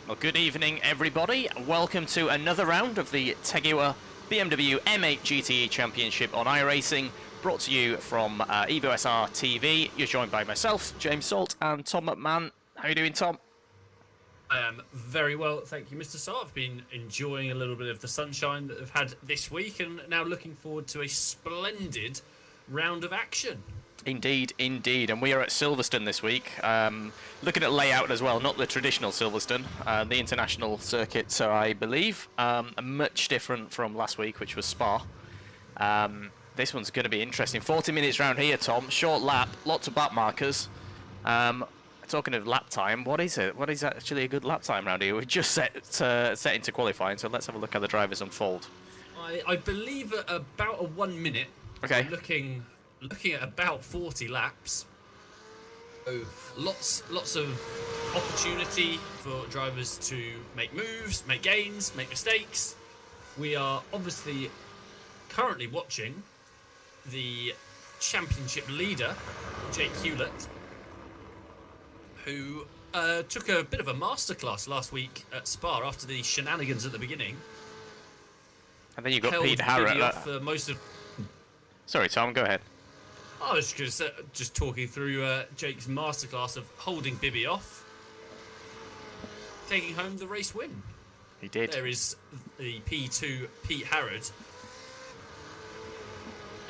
Well, good evening, everybody. Welcome to another round of the Tegiwa BMW M8 GTE Championship on iRacing, brought to you from Evo SR TV. You're joined by myself, James Salt, and Tom McMahon. How are you doing, Tom? I am very well, thank you, Mr. Sart. I've been enjoying a little bit of the sunshine that I've had this week, and now looking forward to a splendid round of action. Indeed, indeed. And we are at Silverstone this week. Looking at layout as well, not the traditional Silverstone, the international circuit, so I believe. Much different from last week, which was Spa. This one's going to be interesting. 40 minutes round here, Tom. Short lap, lots of back markers. Talking of lap time, what is it? What is actually a good lap time round here? We've just set into qualifying, so let's have a look how the drivers unfold. I believe at about a 1 minute. Okay. I'm looking at about 40 laps. So lots of opportunity for drivers to make moves, make gains, make mistakes. We are obviously currently watching the championship leader, Jake Hewlett, who took a bit of a masterclass last week at Spa after the shenanigans at the beginning. And then you've got Pete Harrott. For most of... Sorry, Tom, go ahead. I was just talking through Jake's masterclass of holding Bibby off, taking home the race win. He did. There is the P2 Pete Harrod.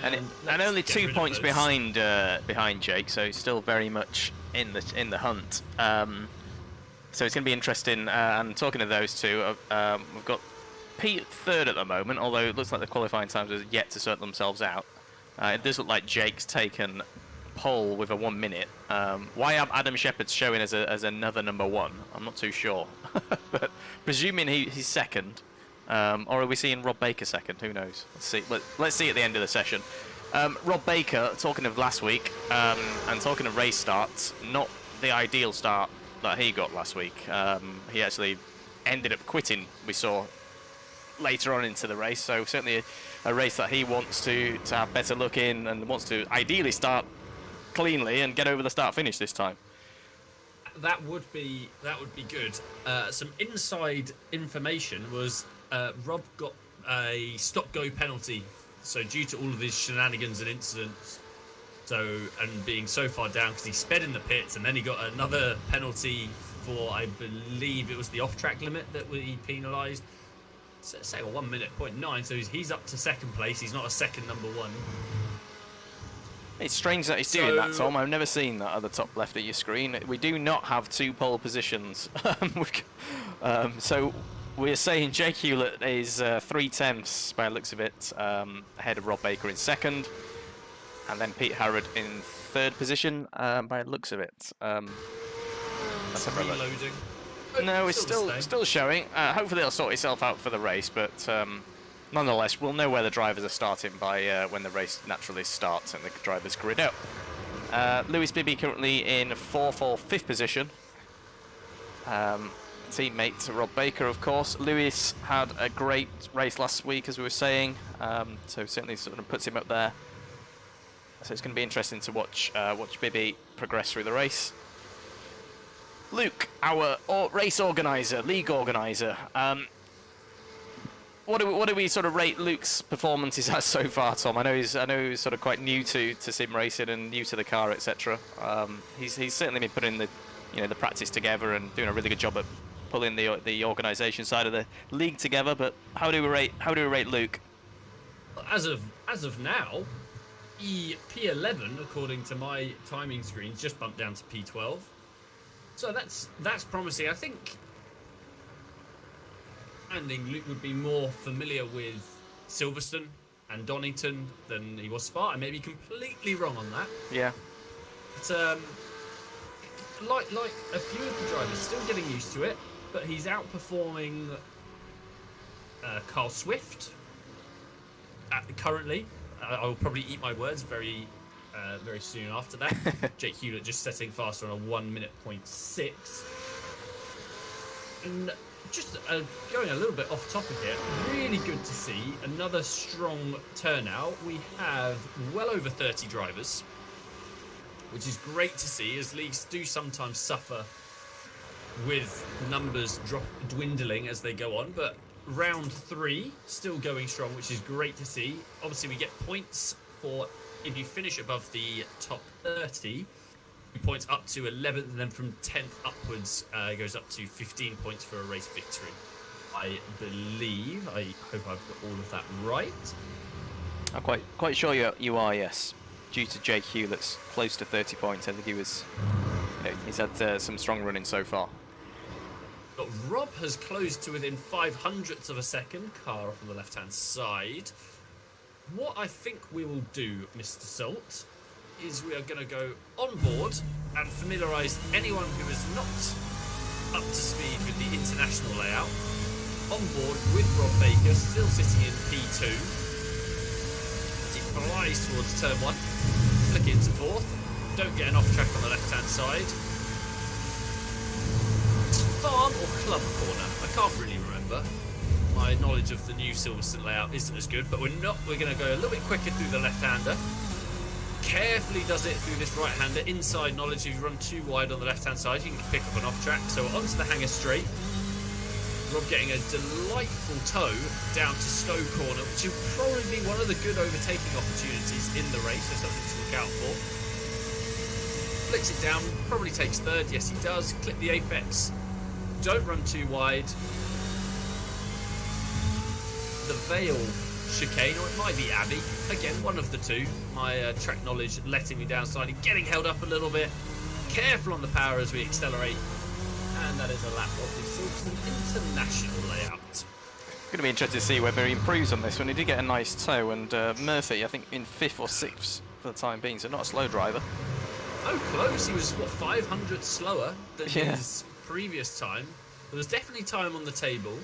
And only 2 points behind Jake, so he's still very much in the hunt. So it's going to be interesting. And talking to those two, we've got Pete third at the moment, although it looks like the qualifying times are yet to sort themselves out. It does look like Jake's taken pole with a 1 minute. Why Adam Shepherd's showing as another number one, I'm not too sure. But presuming he's second, or are we seeing Rob Baker second? Who knows? Let's see. Let's see at the end of the session. Rob Baker, talking of last week, and talking of race starts, not the ideal start that he got last week. He actually ended up quitting, we saw later on into the race, so certainly a race that he wants to have better look in and wants to ideally start cleanly and get over the start-finish this time. That would be good. Some inside information was Rob got a stop-go penalty. So due to all of his shenanigans and incidents, and being so far down because he sped in the pits, and then he got another penalty for, I believe it was the off-track limit that he penalised. So say a 1 minute 0.9, so he's up to second place. He's not a second number one. It's strange that he's doing that, Tom. I've never seen that at the top left of your screen. We do not have two pole positions. So we're saying Jake Hewlett is 3/10 by the looks of it, ahead of Rob Baker in second, and then Pete Harrod in third position by the looks of it. That's reloading. No, it's still showing. Hopefully it'll sort itself out for the race, but nonetheless, we'll know where the drivers are starting by when the race naturally starts and the drivers grid out. Lewis Bibby currently in fourth or fifth position. Teammate to Rob Baker, of course. Lewis had a great race last week, as we were saying, so certainly sort of puts him up there. So it's going to be interesting to watch Bibby progress through the race. Luke, our race organizer, league organizer. What do we sort of rate Luke's performances as so far, Tom? I know he's sort of quite new to sim racing and new to the car, etc. He's certainly been putting the practice together and doing a really good job at pulling the organisation side of the league together. But how do we rate Luke? As of now, P11 according to my timing screens just bumped down to P12. So that's promising. I think Luke would be more familiar with Silverstone and Donington than he was Spa. I may be completely wrong on that. Yeah. But like a few of the drivers, still getting used to it. But he's outperforming Carl Swift currently. I'll probably eat my words very soon after that. Jake Hewlett just setting faster on a 1 minute 0.6. And just going a little bit off topic here, really good to see another strong turnout. We have well over 30 drivers, which is great to see, as leagues do sometimes suffer with numbers dwindling as they go on, but round 3 still going strong, which is great to see. Obviously, we get points for if you finish above the top 30, points up to 11th, and then from 10th upwards it goes up to 15 points for a race victory. I believe. I hope I've got all of that right. I'm quite sure you are, yes. Due to Jake Hewlett's close to 30 points, I think he's had some strong running so far. But Rob has closed to within 500ths of a second, car off on the left-hand side. What I think we will do, Mr. Salt, is we are going to go on board and familiarise anyone who is not up to speed with the international layout. On board with Rob Baker, still sitting in P2. As he flies towards turn 1, flick into 4th. Don't get an off track on the left-hand side. Farm or club corner? I can't really remember. My knowledge of the new Silverstone layout isn't as good, but we're going to go a little bit quicker through the left-hander. Carefully does it through this right-hander. Inside knowledge, if you run too wide on the left-hand side, you can pick up an off-track. So onto the hanger straight. Rob getting a delightful tow down to Stowe Corner, which will probably be one of the good overtaking opportunities in the race, so something to look out for. Flicks it down, probably takes 3rd. Yes, he does. Clip the apex. Don't run too wide. The Vale chicane, or it might be Abbey. Again, one of the two. My track knowledge letting me down slightly, getting held up a little bit. Careful on the power as we accelerate. And that is a lap of the Silverstone International layout. Going to be interested to see whether he improves on this one. He did get a nice tow, and Murphy, I think, in 5th or 6th for the time being, so not a slow driver. Oh, close. He was, what, 500 slower than his previous time. There was definitely time on the table.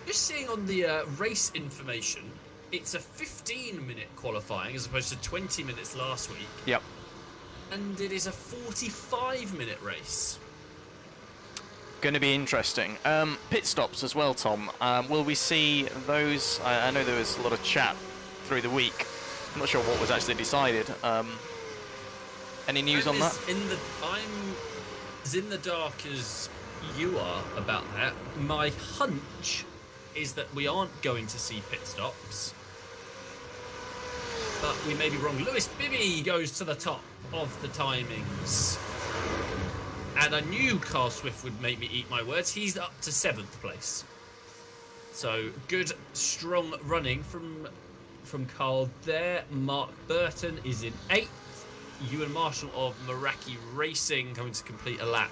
Just seeing on the race information, it's a 15-minute qualifying as opposed to 20 minutes last week. Yep. And it is a 45-minute race. Going to be interesting. Pit stops as well, Tom. Will we see those? I know there was a lot of chat through the week. I'm not sure what was actually decided. Any news on that? I'm as in the dark as you are about that. My hunch is that we aren't going to see pit stops. But we may be wrong. Lewis Bibby goes to the top of the timings. And I knew Carl Swift would make me eat my words. He's up to 7th place. So good, strong running from Carl there. Mark Burton is in 8th. Ewan Marshall of Meraki Racing coming to complete a lap.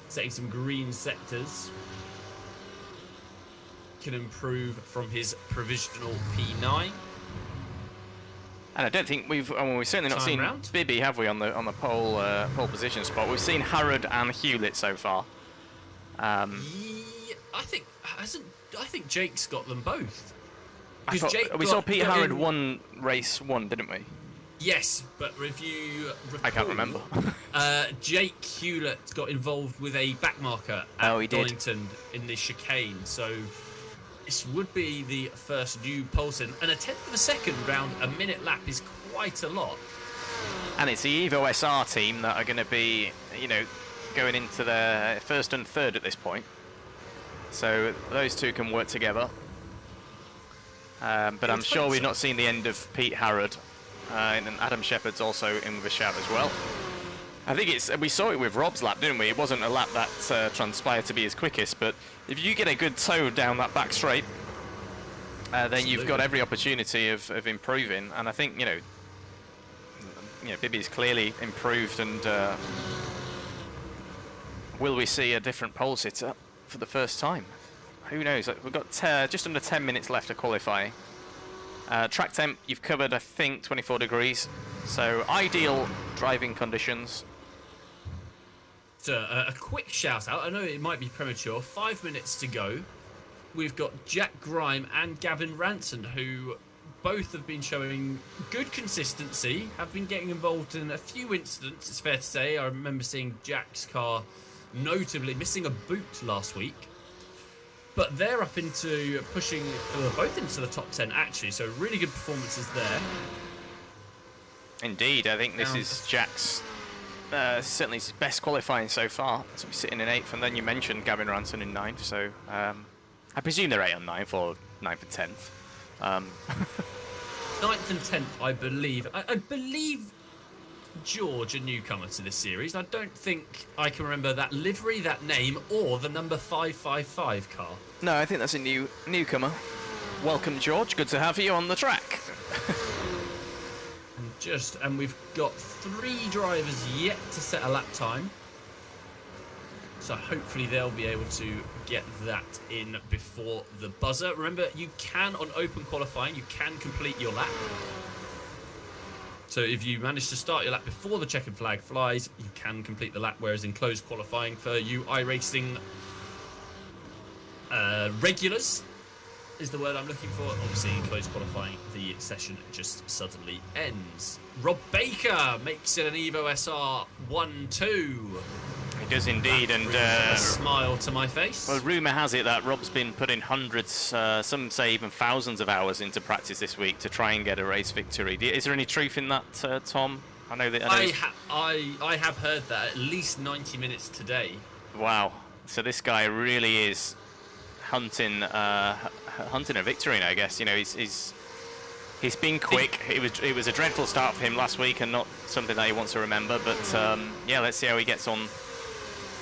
Setting some green sectors. Can improve from his provisional P9. And I don't think we've certainly not seen Bibby, have we, on the pole position spot? We've seen Harrod and Hewlett so far. I think Jake's got them both. We saw Peter Harrod won race 1, didn't we? Yes, but if you recall, I can't remember. Jake Hewlett got involved with a backmarker at Donington in the chicane, so this would be the first new Polson, and a 10th of a second round a minute lap is quite a lot. And it's the Evo SR team that are going to be, going into their 1st and 3rd at this point. So those two can work together. But I'm sure we've not seen the end of Pete Harrod. And Adam Shepherd's also in with a shout as well. I think we saw it with Rob's lap, didn't we? It wasn't a lap that transpired to be his quickest, but if you get a good tow down that back straight, then you've got every opportunity of improving. And I think, Bibby's clearly improved, and will we see a different pole sitter for the first time? Who knows? We've got just under 10 minutes left of qualifying. Track temp, you've covered, I think, 24 degrees. So ideal driving conditions. So a quick shout out. I know it might be premature. 5 minutes to go. We've got Jack Grime and Gavin Ranson, who both have been showing good consistency, have been getting involved in a few incidents, it's fair to say. I remember seeing Jack's car notably missing a boot last week. But they're up into pushing, both into the top 10 actually, so really good performances there. Indeed, I think this is Jack's certainly his best qualifying so far. So he's sitting in 8th, and then you mentioned Gavin Ranson in 9th. So I presume they're 8th and 9th, or 9th and 10th. 9th and 10th, I believe. I believe George, a newcomer to this series. I don't think I can remember that livery, that name, or the number 555 car. No, I think that's a newcomer. Welcome, George. Good to have you on the track. And we've got 3 drivers yet to set a lap time. So hopefully they'll be able to get that in before the buzzer. Remember, you can, on open qualifying, you can complete your lap. So if you manage to start your lap before the checkered flag flies, you can complete the lap, whereas in closed qualifying for you iRacing regulars is the word I'm looking for. Obviously, in closed qualifying, the session just suddenly ends. Rob Baker makes it an Evo SR 1-2. He does indeed, and a smile to my face. Well, rumour has it that Rob's been putting hundreds, some say even thousands of hours into practice this week to try and get a race victory. Is there any truth in that, Tom? I know that. I have heard that at least 90 minutes today. Wow! So this guy really is hunting a victory now, I guess. You know, he's been quick. It was a dreadful start for him last week, and not something that he wants to remember. But yeah, let's see how he gets on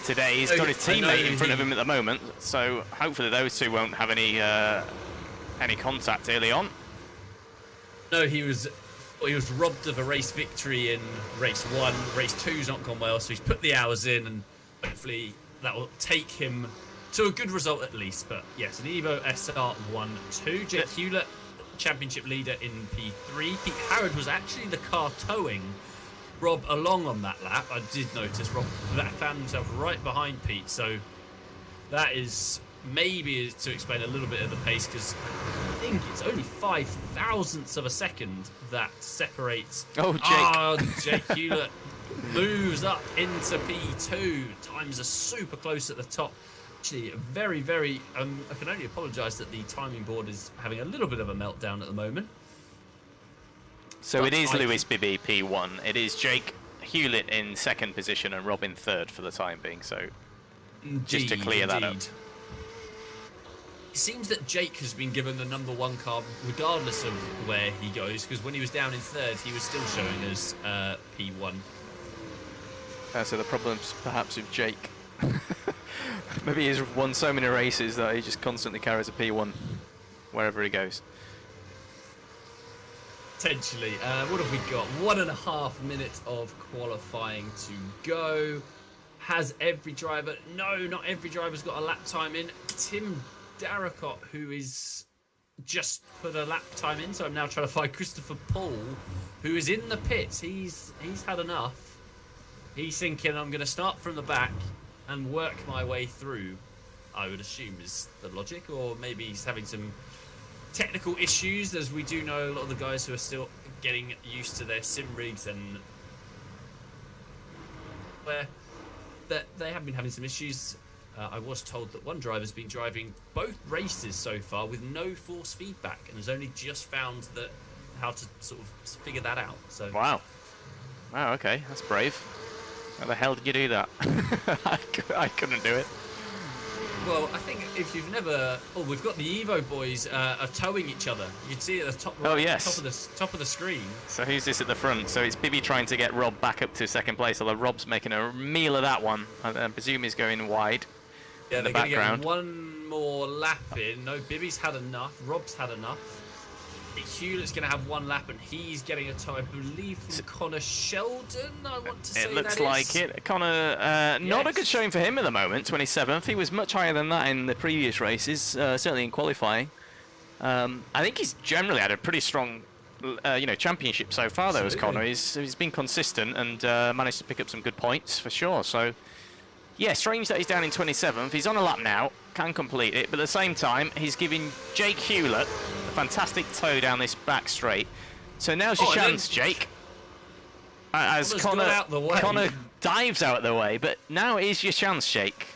today. He's got his teammate in front of him at the moment, so hopefully those two won't have any contact early on. No, he was robbed of a race victory in race 1. Race 2's not gone well, so he's put the hours in, and hopefully that will take him to a good result at least. But yes, an Evo SR 1-2. Jake Hewlett, championship leader in P3. Pete Harrod was actually the car towing Rob along on that lap. I did notice Rob found himself right behind Pete, so that is maybe to explain a little bit of the pace, because I think it's only 5 thousandths of a second that separates. Oh, Jake! Jake Hewlett moves up into P2. Times are super close at the top. Actually, very, very. I can only apologise that the timing board is having a little bit of a meltdown at the moment. So it is Lewis Bibby P1. It is Jake Hewlett in 2nd position and Rob in 3rd for the time being. So just to clear that up. It seems that Jake has been given the number 1 car regardless of where he goes, because when he was down in 3rd, he was still showing as P1. So the problem's perhaps with Jake. Maybe he's won so many races that he just constantly carries a P1 wherever he goes. Potentially. What have we got? 1.5 minutes of qualifying to go. Has every driver... No, not every driver's got a lap time in. Tim Darracott, who is just put a lap time in, so I'm now trying to find Christopher Paul, who is in the pits. He's had enough. He's thinking, I'm going to start from the back and work my way through, I would assume is the logic. Or maybe he's having some technical issues, as we do know a lot of the guys who are still getting used to their sim rigs, and where they have been having some issues. I was told that one driver's been driving both races so far with no force feedback, and has only just found how to sort of figure that out. So wow, okay, that's brave. How the hell did you do that? I couldn't do it. Well, I think if you've never... Oh, we've got the Evo boys are towing each other. You can see it at the top right, top of the screen. So who's this at the front? So it's Bibby trying to get Rob back up to 2nd place, although Rob's making a meal of that one. I presume he's going wide. Yeah, in the they're going to background. get one more lap in. No, Bibby's had enough. Rob's had enough. Hewlett's going to have one lap, and he's getting a tow, I believe, from Connor Sheldon. I want to say it looks like it. Connor, not a good showing for him at the moment. 27th. He was much higher than that in the previous races, certainly in qualifying. I think he's generally had a pretty strong, championship so far. Though, as Connor, he's been consistent and managed to pick up some good points for sure. So, yeah, strange that he's down in 27th. He's on a lap now, can complete it, but at the same time, he's giving Jake Hewlett a fantastic tow down this back straight. So now's your chance, Jake. As Connor dives out of the way, but now is your chance, Jake.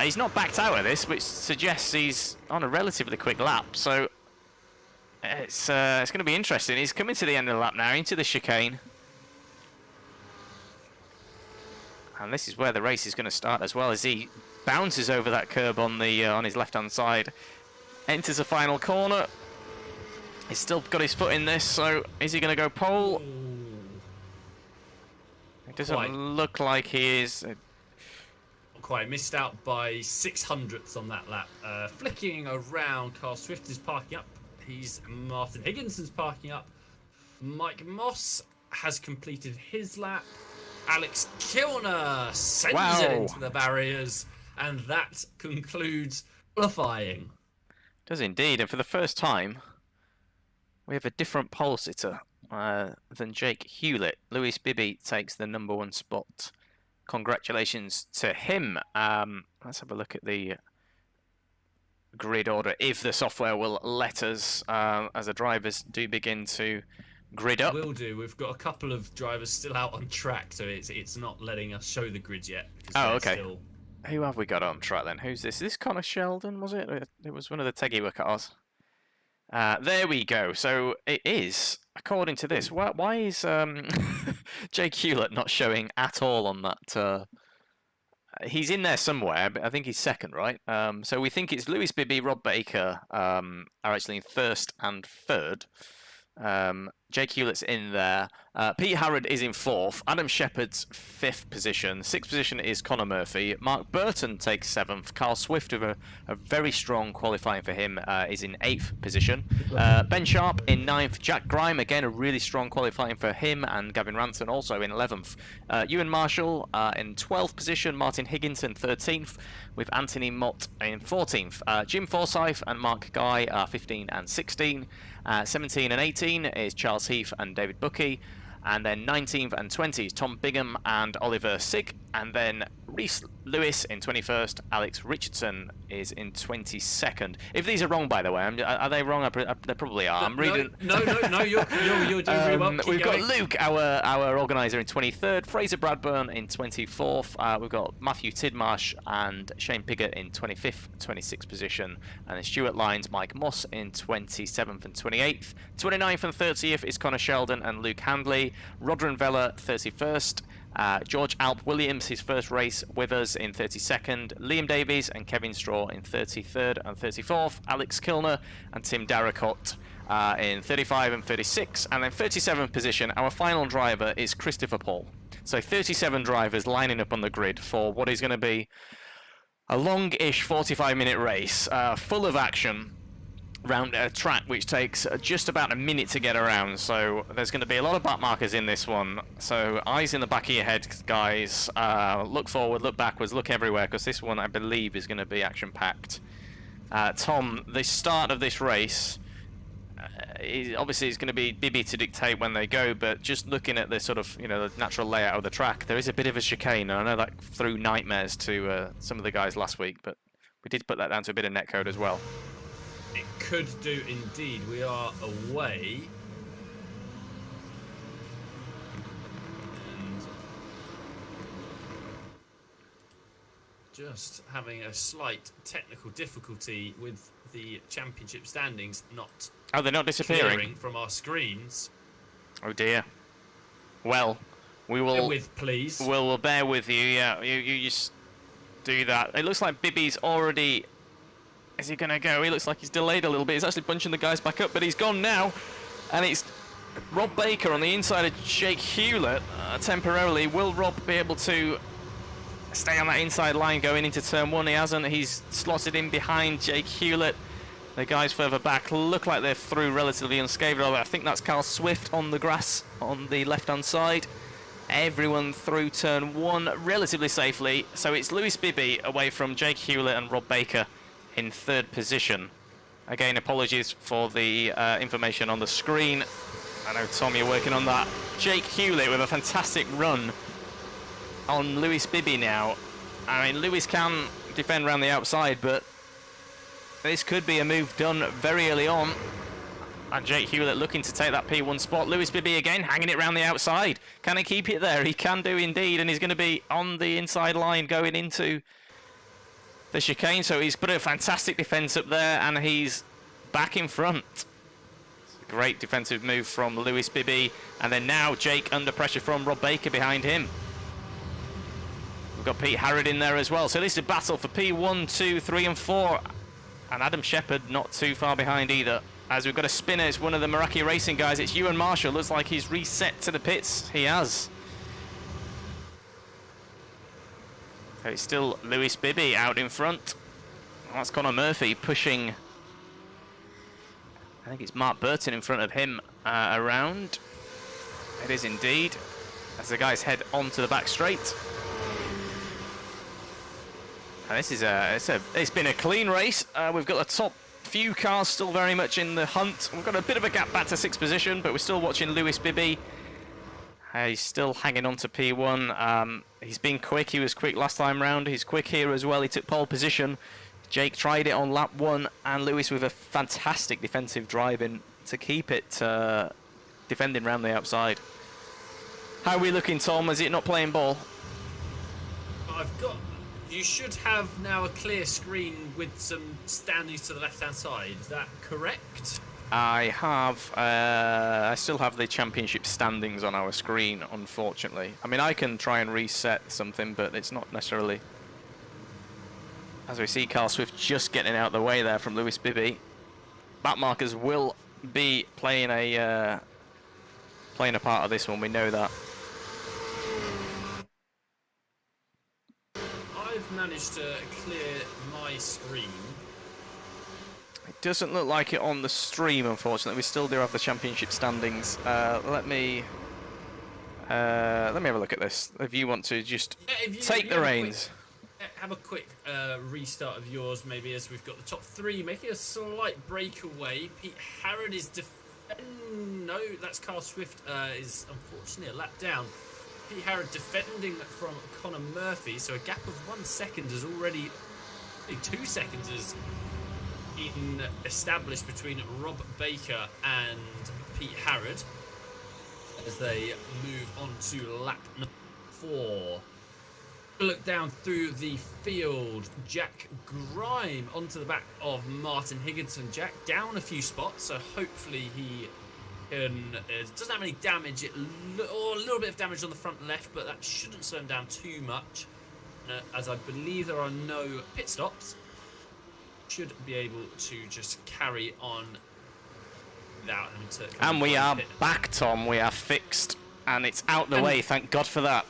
He's not backed out of this, which suggests he's on a relatively quick lap. So it's going to be interesting. He's coming to the end of the lap now, into the chicane. And this is where the race is going to start as well, as he bounces over that curb on the on his left-hand side, enters the final corner. He's still got his foot in this, so is he going to go pole? It doesn't look like he is. Quite missed out by 600ths on that lap. Flicking around, Carl Swift is parking up. Martin Higginson's parking up. Mike Moss has completed his lap. Alex Kilner sends it into the barriers, and that concludes qualifying. Does indeed, and for the first time, we have a different pole sitter than Jake Hewlett. Lewis Bibby takes the #1 spot. Congratulations to him. Let's have a look at the grid order, if the software will let us, as the drivers do begin to grid up. Will do. We've got a couple of drivers still out on track, so it's not letting us show the grids yet. Oh, okay. Who have we got on track then? Who's this? Is this Connor Sheldon, was it? It was one of the Tegiwa cars. There we go. So it is, according to this. Why is Jake Hewlett not showing at all on that? He's in there somewhere, but I think he's second, right? So we think it's Lewis Bibby, Rob Baker are actually in first and third. Jake Hewlett's in there. Pete Harrod is in fourth. Adam Shepherd's fifth position. Sixth position is Connor Murphy. Mark Burton takes seventh. Carl Swift, with a very strong qualifying for him, is in eighth position. Ben Sharp in ninth. Jack Grime, again, a really strong qualifying for him, and Gavin Ranson also in 11th. Ewan Marshall in 12th position. Martin Higginson 13th, with Anthony Mott in 14th. Jim Forsyth and Mark Guy are 15 and 16. 17 and 18 is Charles Heath and David Buckey. And then 19th and 20th is Tom Bigham and Oliver Sig. And then Reese Lewis in 21st. Alex Richardson is in 22nd. If these are wrong, by the way, are they wrong? They probably are. I'm reading. No, you're doing really well. We've got Luke, our organizer, in 23rd. Fraser Bradburn in 24th. We've got Matthew Tidmarsh and Shane Piggott in 25th, 26th position. And then Stuart Lyons, Mike Moss in 27th and 28th. 29th and 30th is Connor Sheldon and Luke Handley. Rodran Vella 31st. George Alp Williams, his first race with us, in 32nd. Liam Davies and Kevin Straw in 33rd and 34th. Alex Kilner and Tim Darracott in 35 and 36. And then 37th position, our final driver is Christopher Paul. So 37 drivers lining up on the grid for what is going to be a long-ish 45-minute race, full of action, round a track which takes just about a minute to get around. So there's going to be a lot of back markers in this one. So eyes in the back of your head, guys. Look forward, look backwards, look everywhere, because this one, I believe, is going to be action-packed. Tom, the start of this race, obviously it's going to be Bibby to dictate when they go, but just looking at the sort of, the natural layout of the track, there is a bit of a chicane, and I know that threw nightmares to some of the guys last week, but we did put that down to a bit of netcode as well. It could do indeed. We are away. And just having a slight technical difficulty with the championship standings they're not disappearing clearing from our screens. Oh dear. Well, we will Bear with, please. We'll bear with you. Yeah, you just do that. It looks like Bibby's already. Is he going to go? He looks like he's delayed a little bit. He's actually bunching the guys back up, but he's gone now. And it's Rob Baker on the inside of Jake Hewlett temporarily. Will Rob be able to stay on that inside line going into turn one? He hasn't. He's slotted in behind Jake Hewlett. The guys further back look like they're through relatively unscathed. Although I think that's Carl Swift on the grass on the left-hand side. Everyone through turn one relatively safely. So it's Lewis Bibby away from Jake Hewlett and Rob Baker in third position. Again, apologies for the information on the screen. I know, Tom, you're working on that. Jake Hewlett with a fantastic run on Lewis Bibby now. I mean, Lewis can defend around the outside, but this could be a move done very early on. And Jake Hewlett looking to take that P1 spot. Lewis Bibby again hanging it around the outside. Can he keep it there? He can do indeed, and he's going to be on the inside line going into the chicane. So he's put a fantastic defence up there, and he's back in front. It's a great defensive move from Lewis Bibby, and then now Jake under pressure from Rob Baker behind him. We've got Pete Harrod in there as well. So this is a battle for P1, 2, 3 and 4. And Adam Shepherd not too far behind either. As we've got a spinner, it's one of the Meraki Racing guys. It's Ewan Marshall. Looks like he's reset to the pits. He has. So it's still Lewis Bibby out in front. That's Connor Murphy pushing. I think it's Mark Burton in front of him around. It is indeed. As the guys head onto the back straight. And this is it's been a clean race. We've got the top few cars still very much in the hunt. We've got a bit of a gap back to 6th position, but we're still watching Lewis Bibby. He's still hanging on to P1. He's been quick. He was quick last time round. He's quick here as well. He took pole position. Jake tried it on lap 1, and Lewis with a fantastic defensive drive in to keep it defending round the outside. How are we looking, Tom? Is it not playing ball? You should have now a clear screen with some standings to the left-hand side. Is that correct? I have. I still have the championship standings on our screen, unfortunately. I mean, I can try and reset something, but it's not necessarily. As we see, Carl Swift just getting out of the way there from Lewis Bibby. Back markers will be playing a part of this one. We know that. I've managed to clear my screen. It doesn't look like it on the stream, unfortunately. We still do have the championship standings. Let me have a look at this. If you want to just take the reins. Have a quick restart of yours, maybe, as we've got the top 3 making a slight breakaway. Pete Harrod is no, that's Carl Swift is unfortunately a lap down. Pete Harrod defending from Connor Murphy, so a gap of 1 second is already 2 seconds is been established between Rob Baker and Pete Harrod as they move on to lap number 4. Look down through the field. Jack Grime onto the back of Martin Higginson. Jack down a few spots, so hopefully he doesn't have any damage, or a little bit of damage on the front left, but that shouldn't slow him down too much, as I believe there are no pit stops. Should be able to just carry on without having to. And we are back, Tom. We are fixed, and it's out the way. Thank God for that.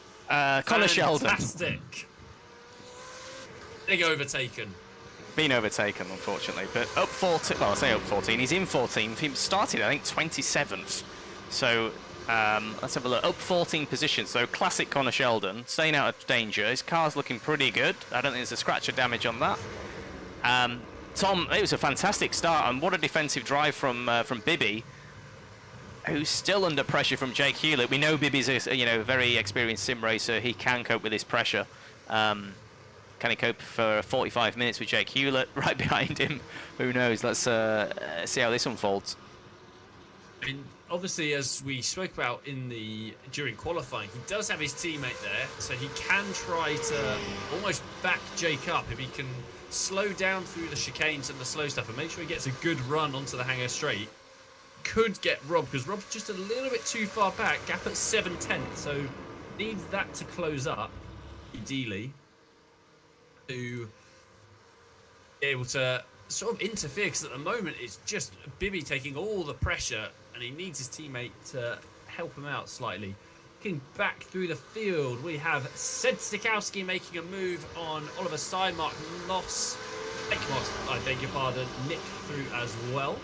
Connor Sheldon. Fantastic. Being overtaken. Been overtaken, unfortunately, but up 14. Well, I say up 14. He's in 14th. He started, I think, 27th. So let's have a look. Up 14 positions. So classic Connor Sheldon, staying out of danger. His car's looking pretty good. I don't think there's a scratch of damage on that. Tom, it was a fantastic start, and what a defensive drive from Bibby, who's still under pressure from Jake Hewlett. We know Bibby's a very experienced sim racer. He can cope with this pressure. Can he cope for 45 minutes with Jake Hewlett right behind him? Who knows? Let's see how this unfolds. I mean, obviously, as we spoke about during qualifying, he does have his teammate there, so he can try to almost back Jake up if he can slow down through the chicanes and the slow stuff and make sure he gets a good run onto the hangar straight. Could get Rob, because Rob's just a little bit too far back, gap at 7/10, so needs that to close up, ideally, to be able to sort of interfere, because at the moment it's just Bibby taking all the pressure and he needs his teammate to help him out slightly. Looking back through the field, we have Sed Stikowski making a move on Oliver Steinmark. Nick Moss, I beg your pardon, Nick through as well.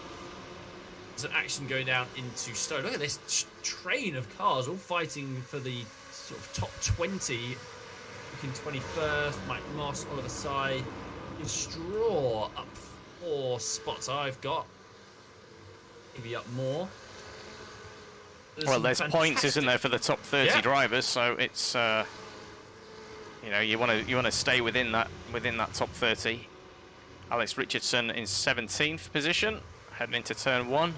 There's an action going down into Stowe. Look at this train of cars all fighting for the sort of top 20. Looking 21st, Mike Moss, Oliver Sy. Straw up 4 spots. I've got maybe up more. There's points, isn't there, for the top 30 drivers? So it's you want to stay within that top 30. Alex Richardson in 17th position, heading into turn 1.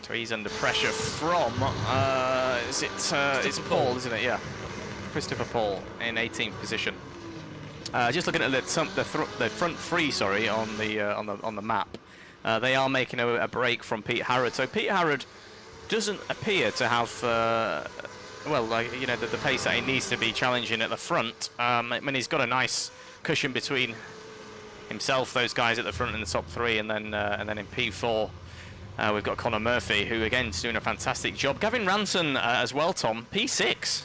So he's under pressure from it's Paul, isn't it? Yeah, Christopher Paul in 18th position. Just looking at the front 3, sorry, on the map. They are making a break from Pete Harrod. So Pete Harrod doesn't appear to have well, like, you know, the pace that he needs to be challenging at the front. I mean, he's got a nice cushion between himself, those guys at the front in the top 3, and then in P4 we've got Connor Murphy, who again is doing a fantastic job. Gavin Ranson as well, Tom, P6.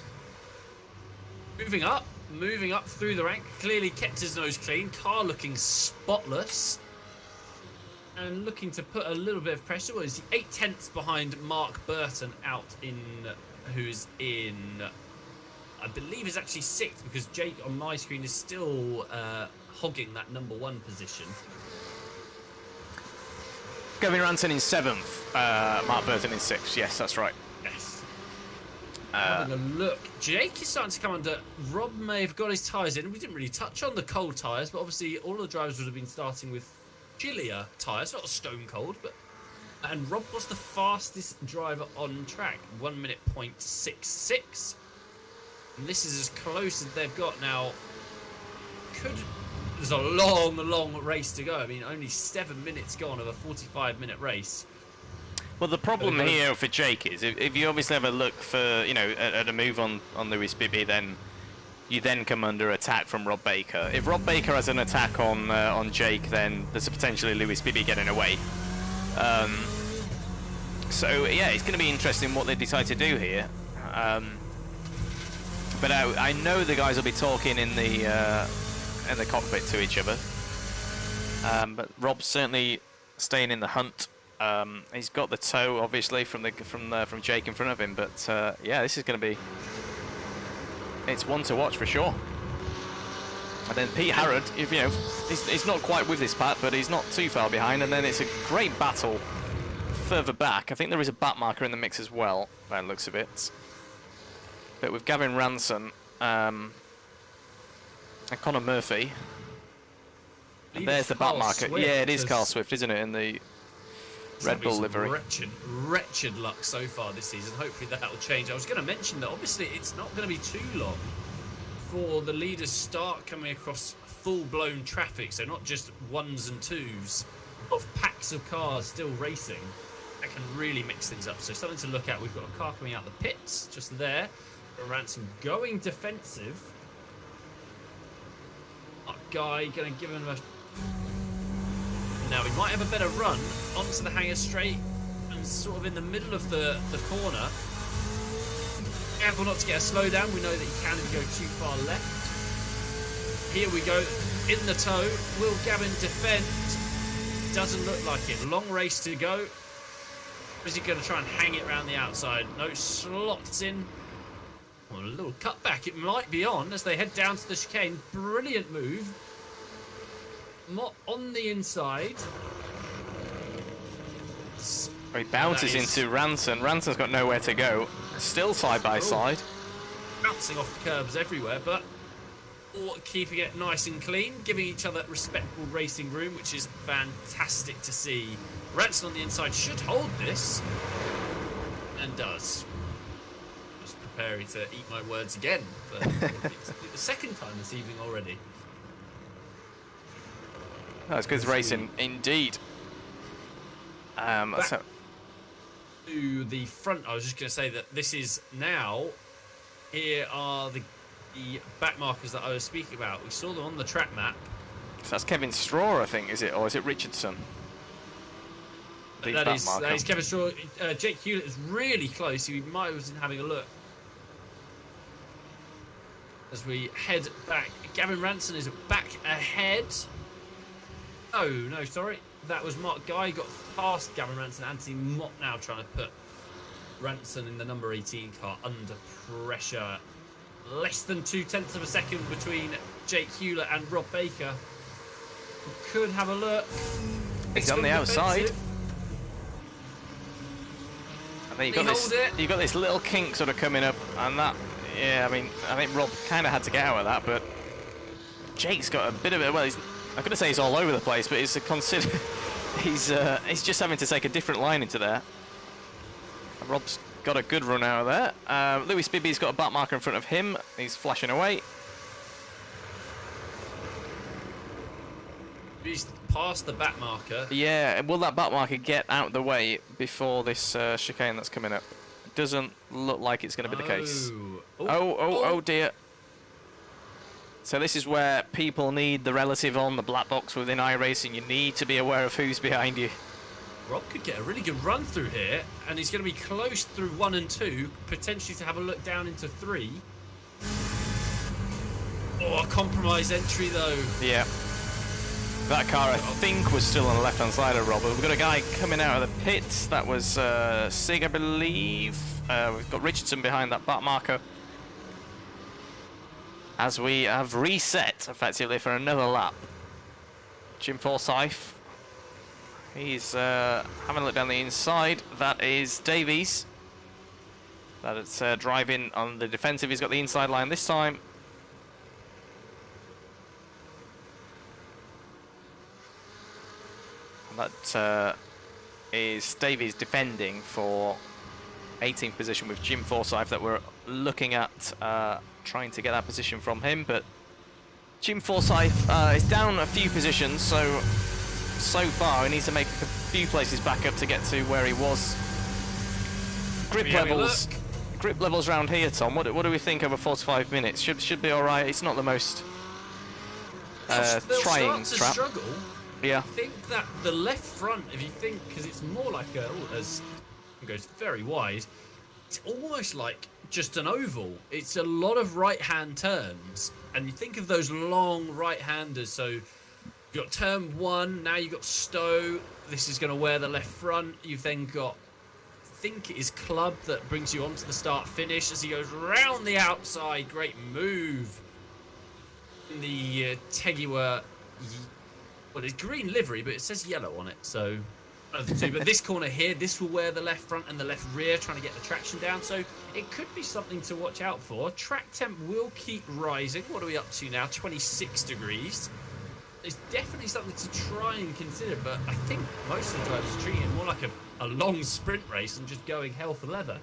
Moving up through the rank, clearly kept his nose clean, car looking spotless, and looking to put a little bit of pressure. Well, he's 8/10 behind Mark Burton who's in, I believe is actually 6th, because Jake on my screen is still hogging that number 1 position. Gavin Ranson in 7th, Mark Burton in 6th, yes, that's right. Yes. Having a look, Jake is starting to come under. Rob may have got his tyres in. We didn't really touch on the cold tyres, but obviously all of the drivers would have been starting with chillier tyres, not stone cold, but. And Rob was the fastest driver on track, 1 minute .66. And this is as close as they've got now. There's a long race to go. I mean, only 7 minutes gone of a 45-minute race. Well, the problem here for Jake is if you obviously have a look for, you know, at a move on Lewis Bibby, then you then come under attack from Rob Baker. If Rob Baker has an attack on Jake, then there's a potentially Lewis Bibby getting away. So yeah, it's going to be interesting what they decide to do here. But I know the guys will be talking in the cockpit to each other. But Rob's certainly staying in the hunt. He's got the tow, obviously, from Jake in front of him. But yeah, this is going to be. It's one to watch for sure. And then Pete Harrod, you know, he's not quite with this pack, but he's not too far behind. And then it's a great battle further back. I think there is a back marker in the mix as well, by the looks of it. But with Gavin Ranson and Connor Murphy, and there's the back marker. Yeah, it is Carl Swift, isn't it, in the Red Bull livery. Wretched luck so far this season. Hopefully that will change. I was going to mention that obviously it's not going to be too long before the leaders start coming across full-blown traffic, so not just 1s and 2s of packs of cars still racing. That can really mix things up. So something to look at. We've got a car coming out the pits just there. Ransom going defensive. That guy going to give him a. Now we might have a better run onto the hangar straight and sort of in the middle of the corner. Careful not to get a slowdown. We know that he can if you go too far left. Here we go in the tow. Will Gavin defend? Doesn't look like it. Long race to go. Is he going to try and hang it around the outside? No, slots in. Well, a little cutback. It might be on as they head down to the chicane. Brilliant move. Not on the inside. He bounces into Ranson. Ranson's got nowhere to go. Still side by side. Bouncing off the curbs everywhere, but all keeping it nice and clean, giving each other respectful racing room, which is fantastic to see. Ranson on the inside should hold this, and does. Just preparing to eat my words again for the second time this evening already. That's good racing indeed. Back to the front, I was just going to say that this is now. Here are the back markers that I was speaking about. We saw them on the track map. So that's Kevin Straw, I think, is it, or is it Richardson? That is Kevin Straw. Jake Hewlett is really close. He might have been having a look. As we head back, Gavin Ranson is back ahead. Oh, no, sorry. That was Mark Guy. Got past Gavin Ranson. Anthony Mott now trying to put Ranson in the number 18 car under pressure. Less than 0.2 of a second between Jake Hewlett and Rob Baker. We could have a look. He's on the outside. I think you've got this little kink sort of coming up, and that, yeah, I mean, I think Rob kind of had to get out of that, but Jake's got a bit of it. Well, I'm going to say he's all over the place, but he's just having to take a different line into there. Rob's got a good run out of there. Lewis Bibby's got a back marker in front of him. He's flashing away. He's past the back marker. Yeah, will that back marker get out of the way before this chicane that's coming up? doesn't look like it's going to be the case. Oh. Oh dear. So this is where people need the relative on the black box within iRacing. You need to be aware of who's behind you. Rob could get a really good run through here, and he's going to be close through 1 and 2, potentially to have a look down into 3. Oh, a compromise entry though. Yeah. That car, I think, was still on the left-hand side of Rob. We've got a guy coming out of the pits. That was Sig, I believe. We've got Richardson behind that back marker. As we have reset, effectively, for another lap. Jim Forsyth. He's having a look down the inside. That is Davies. That's driving on the defensive. He's got the inside line this time. That is Davies defending for 18th position with Jim Forsyth that we're looking at trying to get that position from him, but Jim Forsyth is down a few positions, so far he needs to make a few places back up to get to where he was. Grip levels around here, Tom. What do we think over 45 minutes? Should be all right. It's not the most trying trap. Struggle. Yeah. I think that the left front, if you think, because it's more like as it goes very wide, it's almost like just an oval. It's a lot of right-hand turns, and you think of those long right-handers. So you've got turn 1, now you've got Stowe. This is going to wear the left front. You've then got, I think it is Club that brings you onto the start-finish as he goes round the outside. Great move. In the Tegiwa. Well, it's green livery, but it says yellow on it, so one of the two. But this corner here, this will wear the left front and the left rear, trying to get the traction down. So it could be something to watch out for. Track temp will keep rising. What are we up to now? 26 degrees. It's definitely something to try and consider, but I think most of the drivers are treating it more like a long sprint race and just going hell for leather.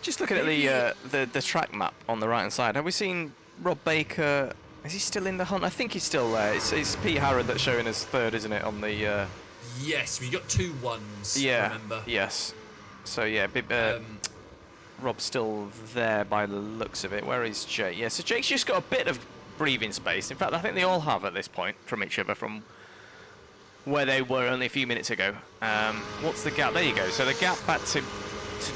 Just looking at the track map on the right-hand side, have we seen Rob Baker? Is he still in the hunt? I think he's still there. It's Pete Harrod that's showing us third, isn't it, on the... Yes, we got 2 1s, yeah, remember? Yes. So, yeah, Rob's still there by the looks of it. Where is Jake? Yeah, so Jake's just got a bit of breathing space. In fact, I think they all have at this point from each other, from where they were only a few minutes ago. What's the gap? There you go. So the gap back to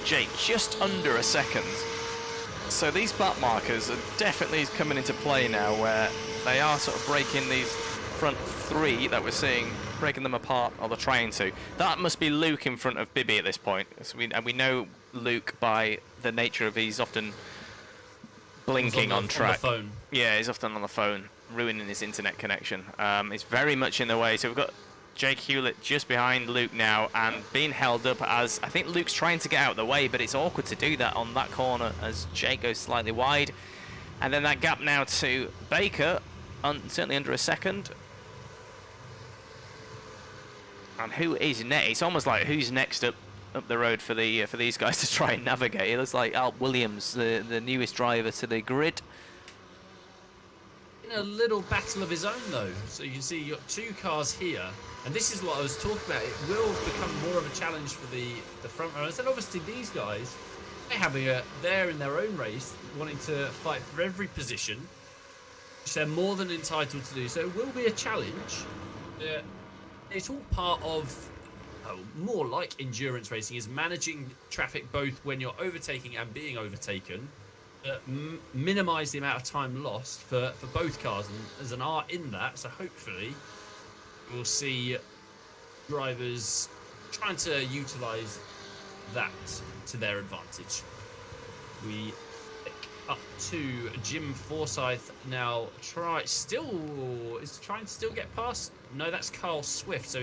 Jake, just under a second. So these back markers are definitely coming into play now, where they are sort of breaking these front 3 that we're seeing, breaking them apart, or they're trying to. That must be Luke in front of Bibby at this point. So and we know Luke by the nature of he's often blinking on track. On the phone. Yeah, he's often on the phone, ruining his internet connection. It's very much in the way. So we've got Jake Hewlett just behind Luke now and being held up as I think Luke's trying to get out of the way, but it's awkward to do that on that corner as Jake goes slightly wide. And then that gap now to Baker, certainly under a second. And who is next? It's almost like who's next up the road for these guys to try and navigate. It looks like Alp Williams, the newest driver to the grid. In a little battle of his own though, so you can see you've got 2 cars here, and this is what I was talking about. It will become more of a challenge for the front runners, and obviously these guys, they're in their own race, wanting to fight for every position, which they're more than entitled to do. So it will be a challenge. It's all part of more like endurance racing, is managing traffic both when you're overtaking and being overtaken. Minimise the amount of time lost for both cars, and there's an art in that, so hopefully we'll see drivers trying to utilise that to their advantage. We pick up to Jim Forsyth now, trying to still get past. No, that's Carl Swift, so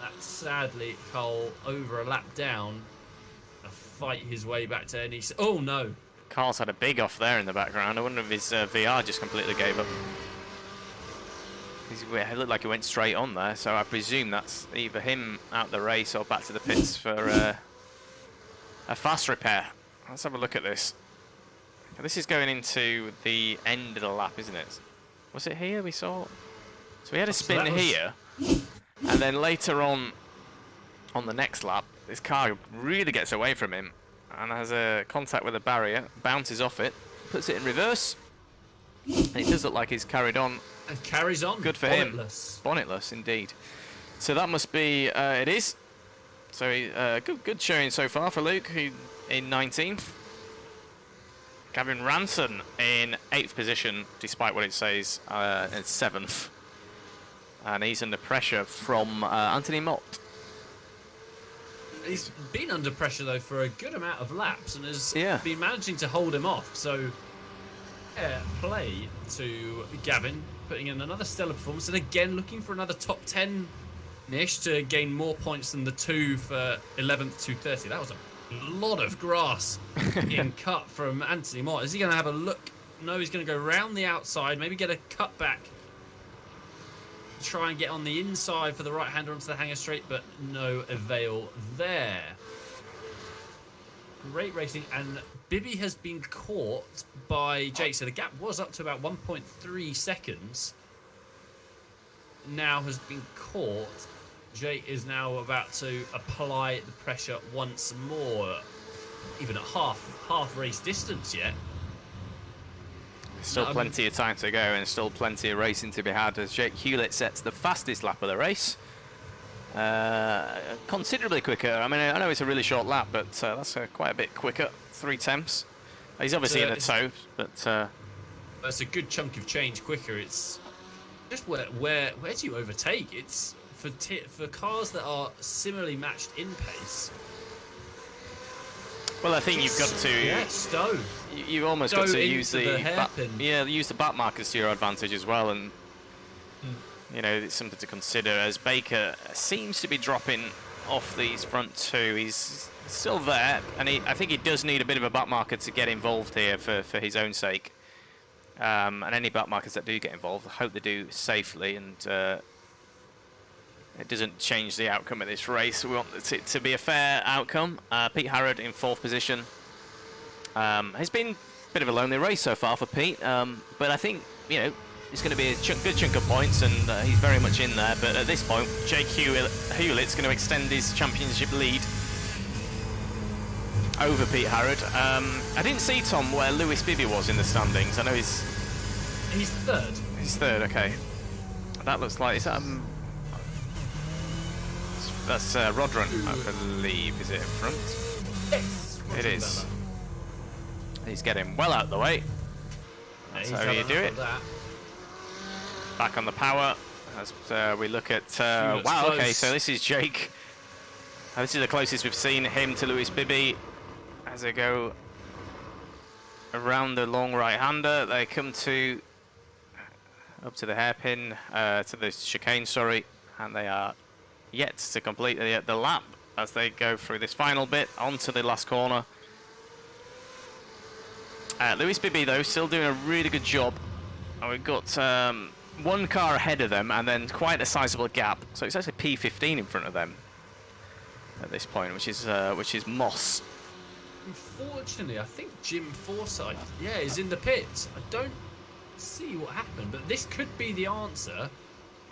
that's sadly Carl over a lap down. Fight his way back to any. Oh no! Carl's had a big off there in the background. I wonder if his VR just completely gave up. It looked like he went straight on there, so I presume that's either him out the race or back to the pits for a fast repair. Let's have a look at this. This is going into the end of the lap, isn't it? Was it here we saw? So we had a spin here, and then later on the next lap, this car really gets away from him and has a contact with a barrier, bounces off it, puts it in reverse, and it does look like he's carried on. And carries on. Good for him. Bonnetless, indeed. So that must be, it is. So good showing so far for Luke, who in 19th. Gavin Ranson in 8th position, despite what it says, in 7th. And he's under pressure from Anthony Mott. He's been under pressure, though, for a good amount of laps and has been managing to hold him off. So, play to Gavin, putting in another stellar performance. And again, looking for another top 10-ish to gain more points than the 2 for 11th to 30. That was a lot of grass in cut from Anthony Mott. Is he going to have a look? No, he's going to go round the outside, maybe get a cut back, try and get on the inside for the right hander onto the hanger straight, but no avail there. Great racing, and Bibby has been caught by Jake, so the gap was up to about 1.3 seconds. Now has been caught. Jake is now about to apply the pressure once more, even at half race distance yet. Still plenty of time to go and still plenty of racing to be had as Jake Hewlett sets the fastest lap of the race. Considerably quicker. I mean, I know it's a really short lap, but that's quite a bit quicker. 3/10. He's obviously in a tow, but that's a good chunk of change quicker. It's just where do you overtake? It's for cars that are similarly matched in pace. Well, I think you've got to. Stow. You've almost got to use use the back markers to your advantage as well, and you know, it's something to consider as Baker seems to be dropping off these front two. He's still there, and I think he does need a bit of a back marker to get involved here for his own sake. And any back markers that do get involved, I hope they do safely, and it doesn't change the outcome of this race. We want it to be a fair outcome. Pete Harrod in 4th position. It's been a bit of a lonely race so far for Pete, but I think, you know, it's going to be a good chunk of points, and he's very much in there. But at this point, Jake Hewlett's going to extend his championship lead over Pete Harrod. I didn't see, Tom, where Lewis Bibby was in the standings. I know he's 3rd. He's 3rd, okay. That looks like, is that that's Rodron, I believe, is it in front? Yes. It is. He's getting well out of the way. That's how you do it. Back on the power as we look at... wow, okay, so this is Jake. This is the closest we've seen him to Lewis Bibby. As they go around the long right-hander, they come to... up to the hairpin, to the chicane, sorry, and they are yet to complete the lap as they go through this final bit onto the last corner. Lewis Bibby, though, still doing a really good job. And we've got one car ahead of them and then quite a sizable gap. So it's actually P15 in front of them at this point, which is Moss. Unfortunately, I think Jim Forsyth, is in the pits. I don't see what happened, but this could be the answer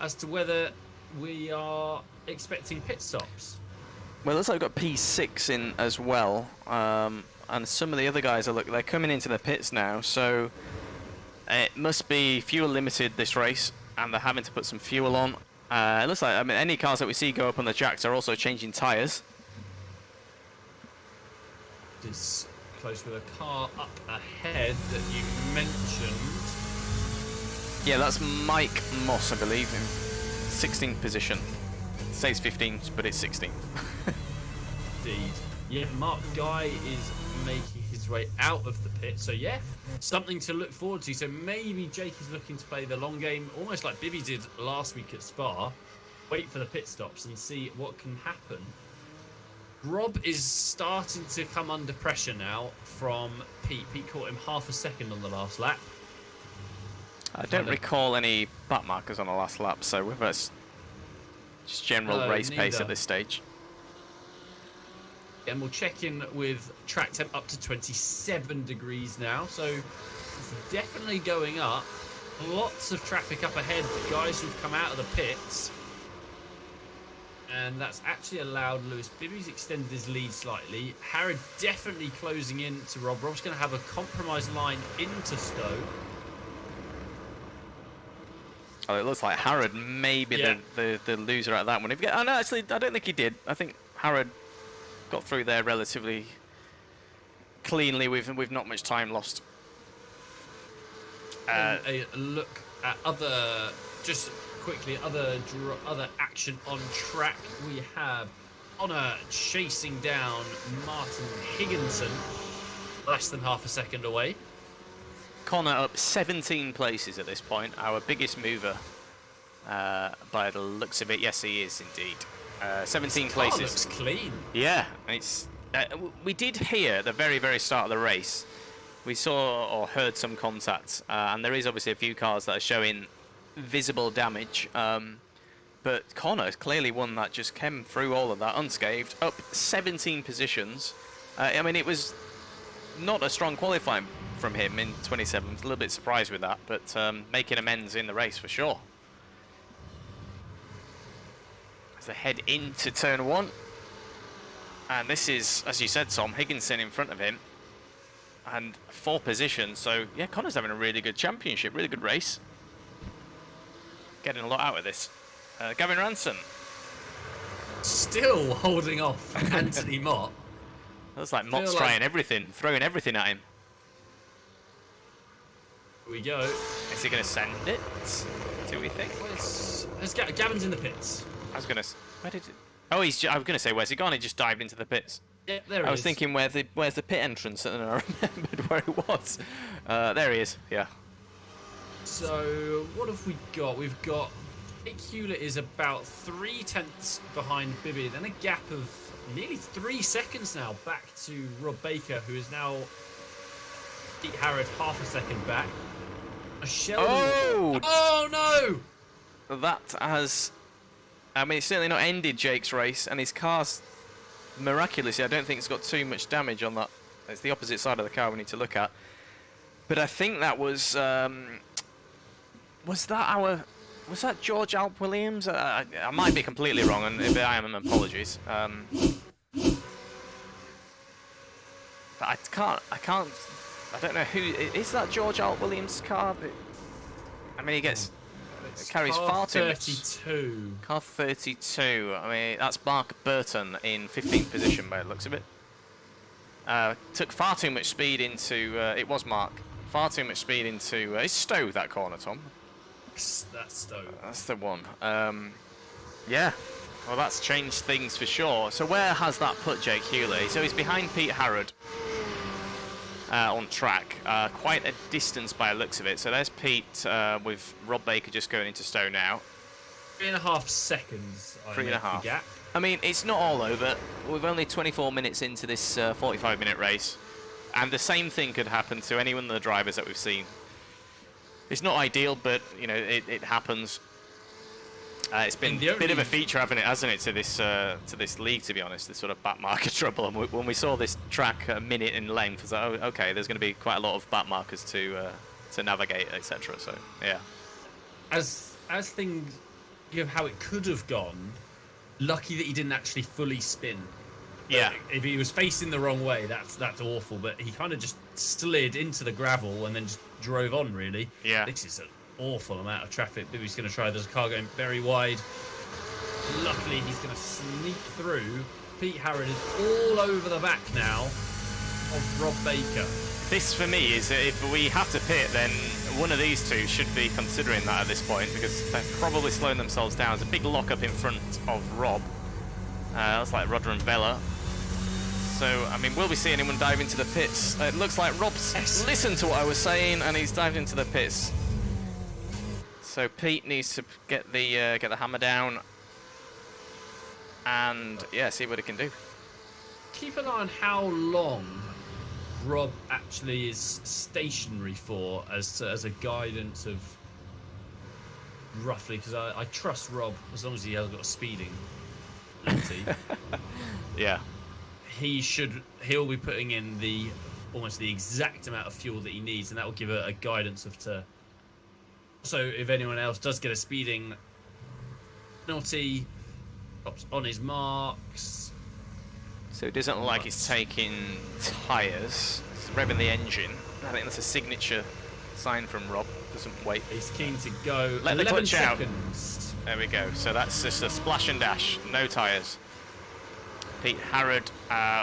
as to whether we are expecting pit stops. Well, it looks like we've got P6 in as well, and some of the other guys they're coming into the pits now, so it must be fuel limited this race, and they're having to put some fuel on. It looks like, I mean, any cars that we see go up on the tracks are also changing tyres. Is close with a car up ahead that you mentioned. Yeah, that's Mike Moss, I believe, in 16th position. It says 15th, but it's 16th. Indeed. Yeah, Mark Guy is making his way out of the pit, so yeah, something to look forward to. So maybe Jake is looking to play the long game, almost like Bibby did last week at Spa. Wait for the pit stops and see what can happen. Rob is starting to come under pressure now from Pete. Pete caught him half a second on the last lap. I don't recall any back markers on the last lap, so whether it's just general race pace at this stage. And we'll check in with track temp up to 27 degrees now, so it's definitely going up. Lots of traffic up ahead, guys who've come out of the pits. And that's actually allowed Lewis. Bibby's extended his lead slightly. Harrod definitely closing in to Rob. Rob's going to have a compromise line into Stowe. Oh, it looks like Harrod may be the loser out of that one. Oh, no, actually, I don't think he did. I think Harrod got through there relatively cleanly with not much time lost. A look at just quickly, other action on track. We have Honor chasing down Martin Higginson, less than half a second away. Connor up 17 places at this point, our biggest mover by the looks of it. Yes, he is indeed. 17 places. Looks clean. Yeah, it's. We did hear at the very, very start of the race, we saw or heard some contact, and there is obviously a few cars that are showing visible damage. But Connor is clearly one that just came through all of that unscathed, up 17 positions. I mean, it was not a strong qualifying from him in 27th. A little bit surprised with that, but making amends in the race for sure. As they head into turn 1. And this is, as you said, Tom, Higginson in front of him. And 4 positions, so yeah, Connor's having a really good championship, really good race. Getting a lot out of this. Gavin Ranson. Still holding off Anthony Mott. Looks like Mott's trying everything, throwing everything at him. Here we go. Is he going to send it? Do we think? Gavin's in the pits. I was going to... Where did it... Oh, I was going to say, where's he gone? He just dived into the pits. Yeah, there he is. I was thinking, where's the pit entrance? And then I remembered where it was. There he is, yeah. So, what have we got? We've got... Jake Hewlett is about 3/10 behind Bibby. Then a gap of nearly 3 seconds now back to Rob Baker, who is now... Pete Harrod half a second back. Oh no! That has... I mean, it's certainly not ended Jake's race, and his car's miraculously, I don't think it's got too much damage on that. It's the opposite side of the car we need to look at. But I think that was that George Alp Williams? I might be completely wrong, and if I am, apologies. But I don't know who is that George Alp Williams car. But, I mean, he carries far too much. 32. Car 32. I mean, that's Mark Burton in 15th position by the looks of it. Took far too much speed into. It was Mark. Far too much speed into. It's Stowe that corner, Tom. That's Stowe. That's the one. Yeah. Well, that's changed things for sure. So where has that put Jake Hewlett? So he's behind Pete Harrod on track. Quite a distance by the looks of it. So there's Pete with Rob Baker just going into Stowe now. 3.5 seconds. 3.5. Gap. I mean, it's not all over. We're only 24 minutes into this 45-minute race. And the same thing could happen to any one of the drivers that we've seen. It's not ideal, but you know it happens. It's been a bit of a feature, hasn't it, to this league, to be honest, this sort of back marker trouble. And when we saw this track a minute in length, I was like, oh, okay, there's going to be quite a lot of back markers to navigate, etc. So yeah. As things, how it could have gone. Lucky that he didn't actually fully spin. Yeah. If he was facing the wrong way, that's awful. But he kind of just slid into the gravel and then just drove on, really. Yeah. This is an awful amount of traffic. Bibby's going to try. There's a car going very wide. Luckily, he's going to sneak through. Pete Harrod is all over the back now of Rob Baker. This, for me, is if we have to pit, then one of these two should be considering that at this point, because they're probably slowing themselves down. There's a big lock-up in front of Rob. That's like Rodder and Vela. So, I mean, will we see anyone dive into the pits? It looks like Rob's listened to what I was saying, and he's dived into the pits. So Pete needs to get the hammer down, and yeah, see what he can do. Keep an eye on how long Rob actually is stationary for, as a guidance of roughly, because I trust Rob as long as he hasn't got a speeding penalty. Yeah. He'll be putting in almost the exact amount of fuel that he needs, and that will give a guidance of to. So if anyone else does get a speeding penalty, Stops on his marks. So it doesn't look like he's taking tyres. He's revving the engine. I think that's a signature sign from Rob. Doesn't wait. He's keen to go. Let the clutch out. Seconds. There we go. So that's just a splash and dash. No tyres. Pete Harrod,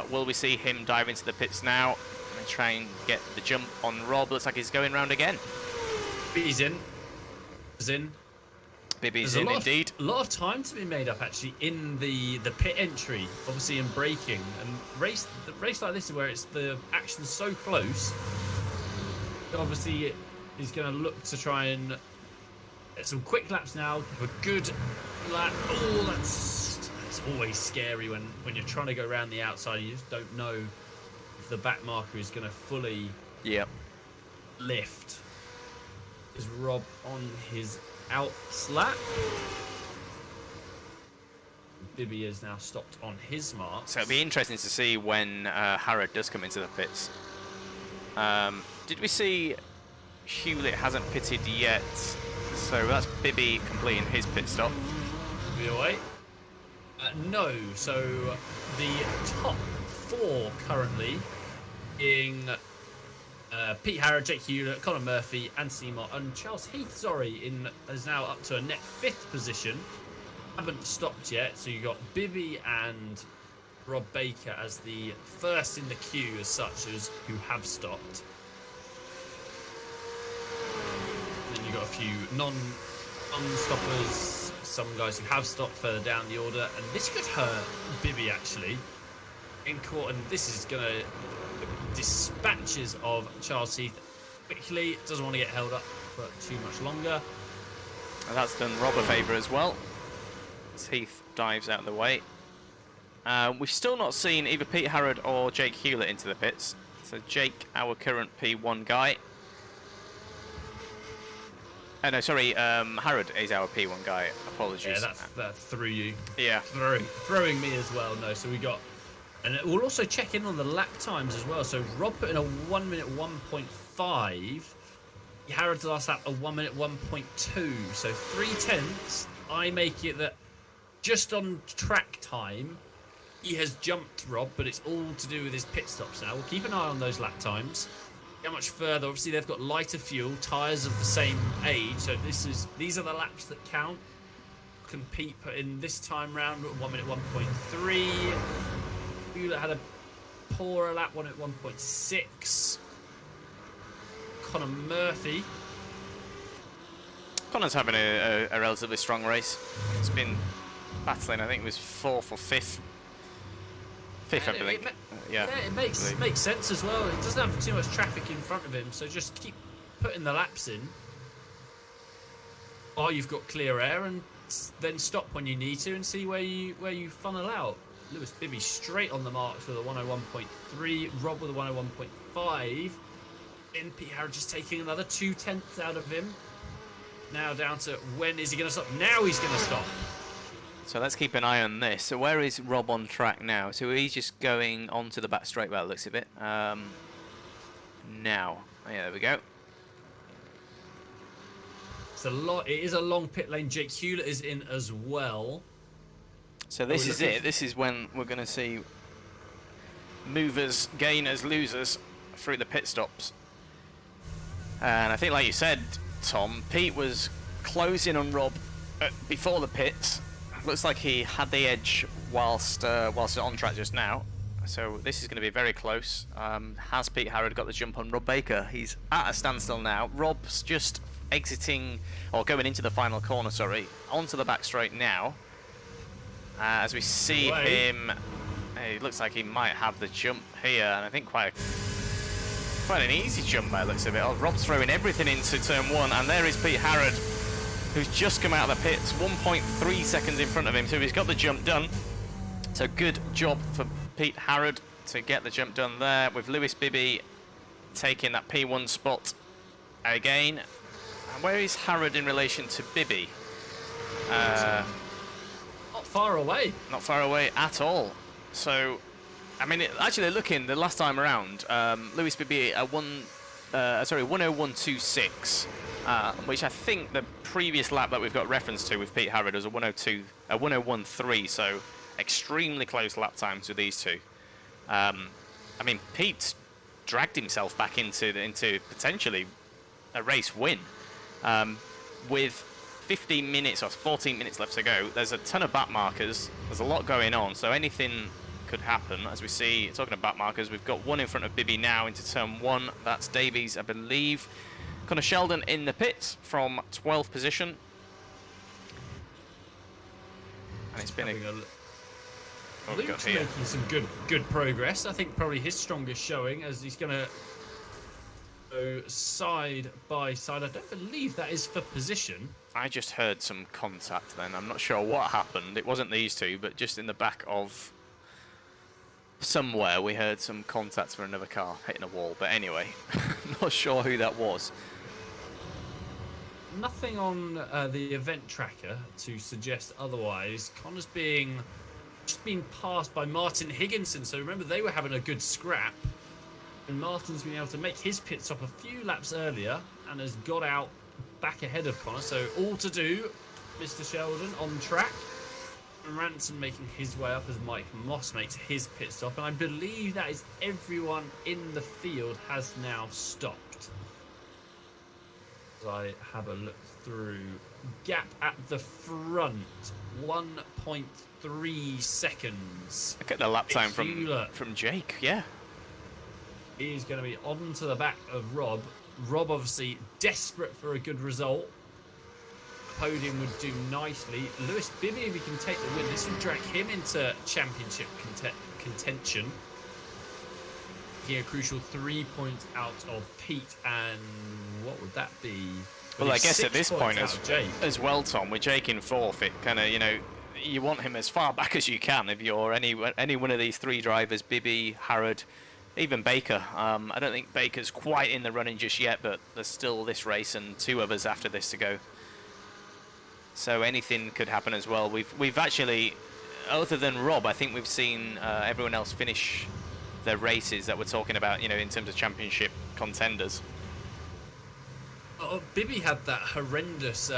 will we see him dive into the pits now and try and get the jump on Rob? Looks like he's going round again. He's in. He's in. Bibby's in indeed. A lot of time to be made up actually in the pit entry, obviously in braking, and the race like this is where it's the action's so close. Obviously, he's going to look to try and get some quick laps now. Have a good lap. Oh, that's always scary when you're trying to go around the outside. You just don't know if the back marker is going to fully lift. Is Rob on his outs lap? Bibby is now stopped on his mark. So it'll be interesting to see when Harrod does come into the pits. Did we see Hewlett hasn't pitted yet? So that's Bibby completing his pit stop. Be away. No, so the top four currently being Pete Harrod, Jake Hewlett, Conor Murphy, Anthony Mott, and Charles Heath, is now up to a net 5th position. Haven't stopped yet, so you got Bibby and Rob Baker as the first in the queue as such, as who have stopped. And then you got a few non-stoppers, some guys who have stopped further down the order, and this could hurt Bibby actually. In court, and this is going to dispatches of Charles Heath quickly. Doesn't want to get held up for too much longer. And that's done Rob a favour as well, as Heath dives out of the way. We've still not seen either Pete Harrod or Jake Hewlett into the pits. So Jake, our current P1 guy. Oh no, sorry, Harrod is our P1 guy. Apologies. Yeah, that threw you. Yeah. Throwing me as well. No, so we got... And we'll also check in on the lap times as well. So Rob put in a 1 minute 1.5. Harrod's last lap a 1 minute 1.2. So 3/10. I make it that just on track time, he has jumped Rob, but it's all to do with his pit stops now. We'll keep an eye on those lap times. How much further? Obviously, they've got lighter fuel, tyres of the same age. So these are the laps that count. Pete put in this time round at 1 minute 1.3. Hewlett had a poorer lap, 1 at 1.6. Conor Murphy. Conor's having a relatively strong race. He's been battling, I think it was 4th or 5th. 5th, I believe. It makes sense as well. He doesn't have too much traffic in front of him, so just keep putting the laps in while you've got clear air, and then stop when you need to and see where you funnel out. Lewis Bibby straight on the marks with a 101.3. Rob with a 101.5. And Pete Harrod just taking another 2/10 out of him. Now down to when is he going to stop? Now he's going to stop. So let's keep an eye on this. So where is Rob on track now? So he's just going onto the back straight by the looks of it. Now. Oh, yeah, there we go. It is a long pit lane. Jake Hewlett is in as well. So this is it. This is when we're going to see movers, gainers, losers through the pit stops. And I think, like you said, Tom, Pete was closing on Rob before the pits. Looks like he had the edge whilst on track just now. So this is going to be very close. Has Pete Harrod got the jump on Rob Baker? He's at a standstill now. Rob's just exiting, or going into the final corner, sorry, onto the back straight now. As we see him, it looks like he might have the jump here, and I think quite an easy jump by the looks of it. Oh, Rob's throwing everything into turn 1, and there is Pete Harrod, who's just come out of the pits, 1.3 seconds in front of him, so he's got the jump done. So good job for Pete Harrod to get the jump done there, with Lewis Bibby taking that P1 spot again. And where is Harrod in relation to Bibby? Not far away. Not far away at all. So, I mean, actually looking the last time around, Lewis Bibby a 101.26. which I think the previous lap that we've got reference to with Pete Harrod was a 1:01.3, so extremely close lap times with these two. I mean, Pete dragged himself back into potentially a race win with 15 minutes or 14 minutes left to go. There's a ton of back markers. There's a lot going on, so anything could happen. As we see, talking of back markers, we've got one in front of Bibby now into turn 1. That's Davies, I believe. Connor Sheldon in the pits from 12th position. And it's been Luke's making some good progress. I think probably his strongest showing, as he's going to go side by side. I don't believe that is for position. I just heard some contact then. I'm not sure what happened. It wasn't these two, but just in the back of somewhere we heard some contact for another car hitting a wall. But anyway, not sure who that was. Nothing on the event tracker to suggest otherwise. Connor's just being passed by Martin Higginson. So remember, they were having a good scrap. And Martin's been able to make his pit stop a few laps earlier and has got out back ahead of Connor. So all to do, Mr. Sheldon on track. And Ranson making his way up as Mike Moss makes his pit stop. And I believe that is everyone in the field has now stopped. As I have a look through, gap at the front, 1.3 seconds. Look at the lap time from Jake, yeah. He's going to be on to the back of Rob. Rob obviously desperate for a good result. Podium would do nicely. Lewis Bibby, if he can take the win, this would drag him into championship contention. Getting a crucial 3 points out of Pete, and what would that be? Well, I guess at this point as well, Tom, with Jake in 4th, it kind of, you want him as far back as you can if you're any one of these 3 drivers, Bibby, Harrod, even Baker. I don't think Baker's quite in the running just yet, but there's still this race and 2 others after this to go. So anything could happen as well. We've actually, other than Rob, I think we've seen everyone else finish their races that we're talking about, in terms of championship contenders. Oh, Bibby had that horrendous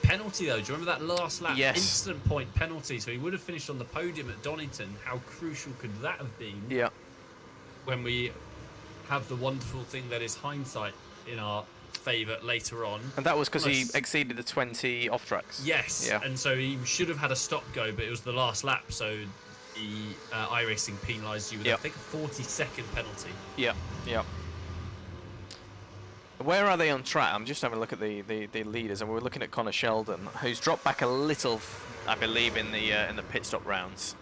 penalty, though. Do you remember that last lap? Yes. Instant point penalty, so he would have finished on the podium at Donington. How crucial could that have been? Yeah. When we have the wonderful thing that is hindsight in our favour later on. And that was because he exceeded the 20 off tracks. Yes, yeah. And so he should have had a stop go, but it was the last lap, so the iRacing penalised you with, I think, a 40-second penalty. Yeah, yeah. Where are they on track? I'm just having a look at the leaders, and we're looking at Connor Sheldon, who's dropped back a little, I believe, in the pit stop rounds.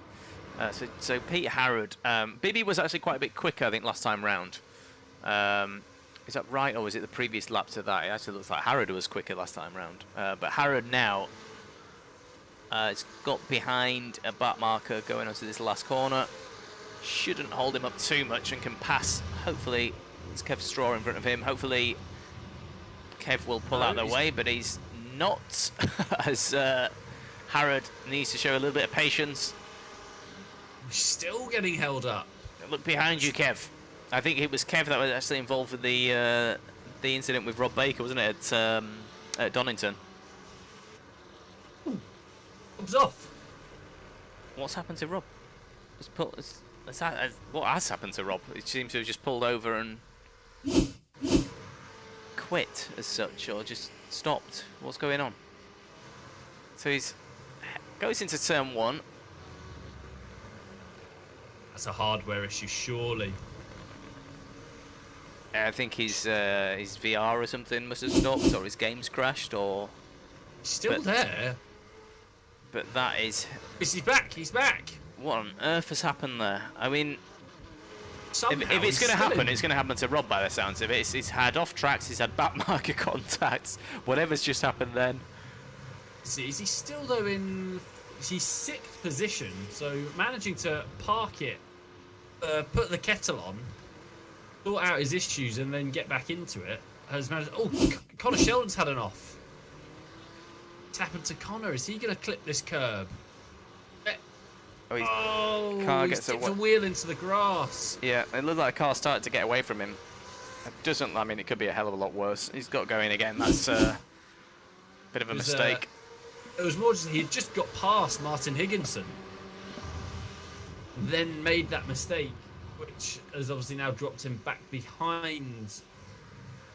So Pete Harrod, Bibby was actually quite a bit quicker, I think, last time round. Is that right, or was it the previous lap to that? It actually looks like Harrod was quicker last time round. But Harrod now has got behind a back marker going onto this last corner. Shouldn't hold him up too much and can pass. Hopefully, it's Kev Straw in front of him. Hopefully, Kev will pull out the way, but he's not. As Harrod needs to show a little bit of patience. Still getting held up. Look behind you, Kev. I think it was Kev that was actually involved with the incident with Rob Baker, wasn't it, at Donington? Rob's off. What's happened to Rob? What has happened to Rob? It seems to have just pulled over and quit as such, or just stopped. What's going on? So he goes into turn 1. That's a hardware issue, surely. I think his VR or something must have stopped, or his game's crashed, or... Still there. But that is... He's back, he's back. What on earth has happened there? I mean... Somehow if it's going to happen, it's going to happen to Rob by the sounds of it. He's had off tracks, he's had back marker contacts, whatever's just happened then. See, is he still though in... He's 6th position, so managing to park it, put the kettle on, sort out his issues and then get back into it, has managed... Oh, Connor Sheldon's had an off. What's happened to Connor? Is he going to clip this curb? Car he gets tipped a wheel into the grass. Yeah, it looked like a car started to get away from him. It doesn't. I mean, it could be a hell of a lot worse. He's got going again. That's a bit of a mistake. It was more just he had just got past Martin Higginson, then made that mistake, which has obviously now dropped him back behind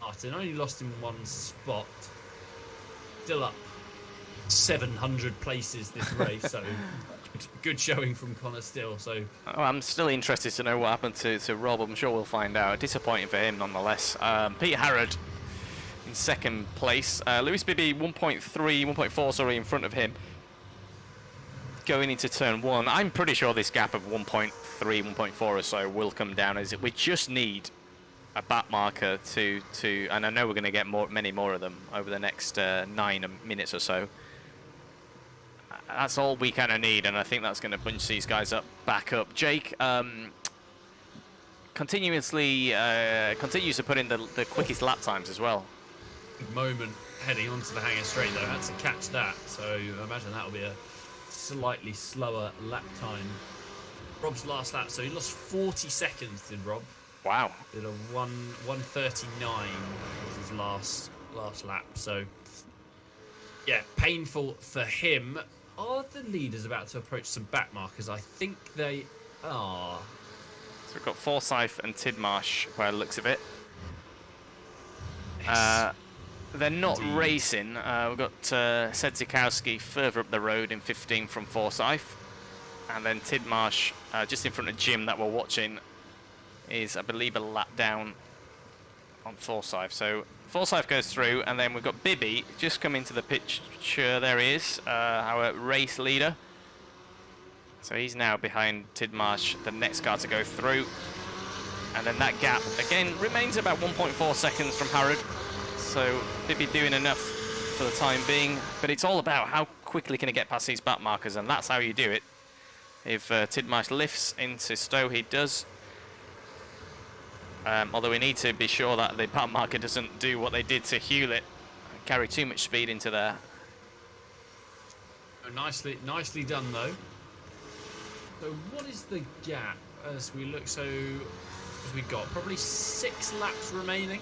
Martin. Only lost him 1 spot. Still up 700 places this race, so good showing from Connor still. So I'm still interested to know what happened to Rob. I'm sure we'll find out. Disappointing for him nonetheless. Peter Harrod in second place. Lewis Bibby 1.4 sorry in front of him. Going into turn 1, I'm pretty sure this gap of 1.3, 1.4 or so will come down. As we just need a back marker to and I know we're going to get many more of them over the next 9 minutes or so. That's all we kind of need, and I think that's going to bunch these guys back up. Jake continues to put in the quickest lap times as well. Good moment heading onto the hangar straight though. Had to catch that, so I imagine that'll be a slightly slower lap time. Rob's last lap, so he lost 40 seconds, did Rob? Wow. Did a 1:39 was his last lap. So yeah, painful for him. Are the leaders about to approach some back markers? I think they are. So we've got Forsyth and Tidmarsh by the looks of it. Yes. They're not Indeed. racing. We've got Sedzikowski further up the road in 15 from Forsyth. And then Tidmarsh, just in front of Jim that we're watching, is, I believe, a lap down on Forsyth. So Forsyth goes through, and then we've got Bibby just come into the picture. There he is, our race leader. So he's now behind Tidmarsh, the next car to go through. And then that gap, again, remains about 1.4 seconds from Harrod. So Bibby doing enough for the time being. But it's all about how quickly can he get past these back markers, and that's how you do it. If Tidmarsh lifts into Stowe, he does. Although we need to be sure that the back marker doesn't do what they did to Hewlett, carry too much speed into there. Oh, nicely done though. So what is the gap as we look? So as we got probably 6 laps remaining.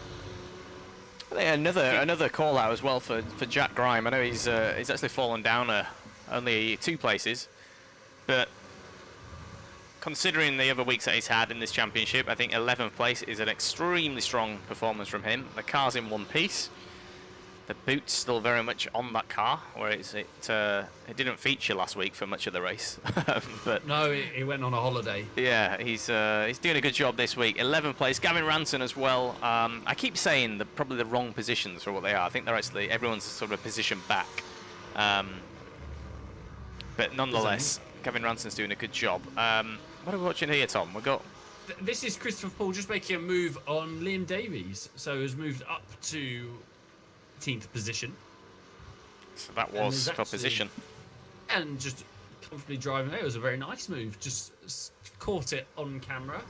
I think another call out as well for Jack Grime. I know he's actually fallen down only 2 places, but considering the other weeks that he's had in this championship, I think 11th place is an extremely strong performance from him. The car's in one piece. The boot's still very much on that car, whereas it didn't feature last week for much of the race. But no, he went on a holiday. Yeah, he's doing a good job this week. 11th place, Gavin Ranson as well. I keep saying probably the wrong positions for what they are. I think they're actually, everyone's sort of positioned back. But nonetheless, Gavin Ranson's doing a good job. What are we watching here, Tom? We've got... This is Christopher Paul just making a move on Liam Davies. So has moved up to 18th position. So that was for position. And just comfortably driving. It was a very nice move. Just caught it on camera.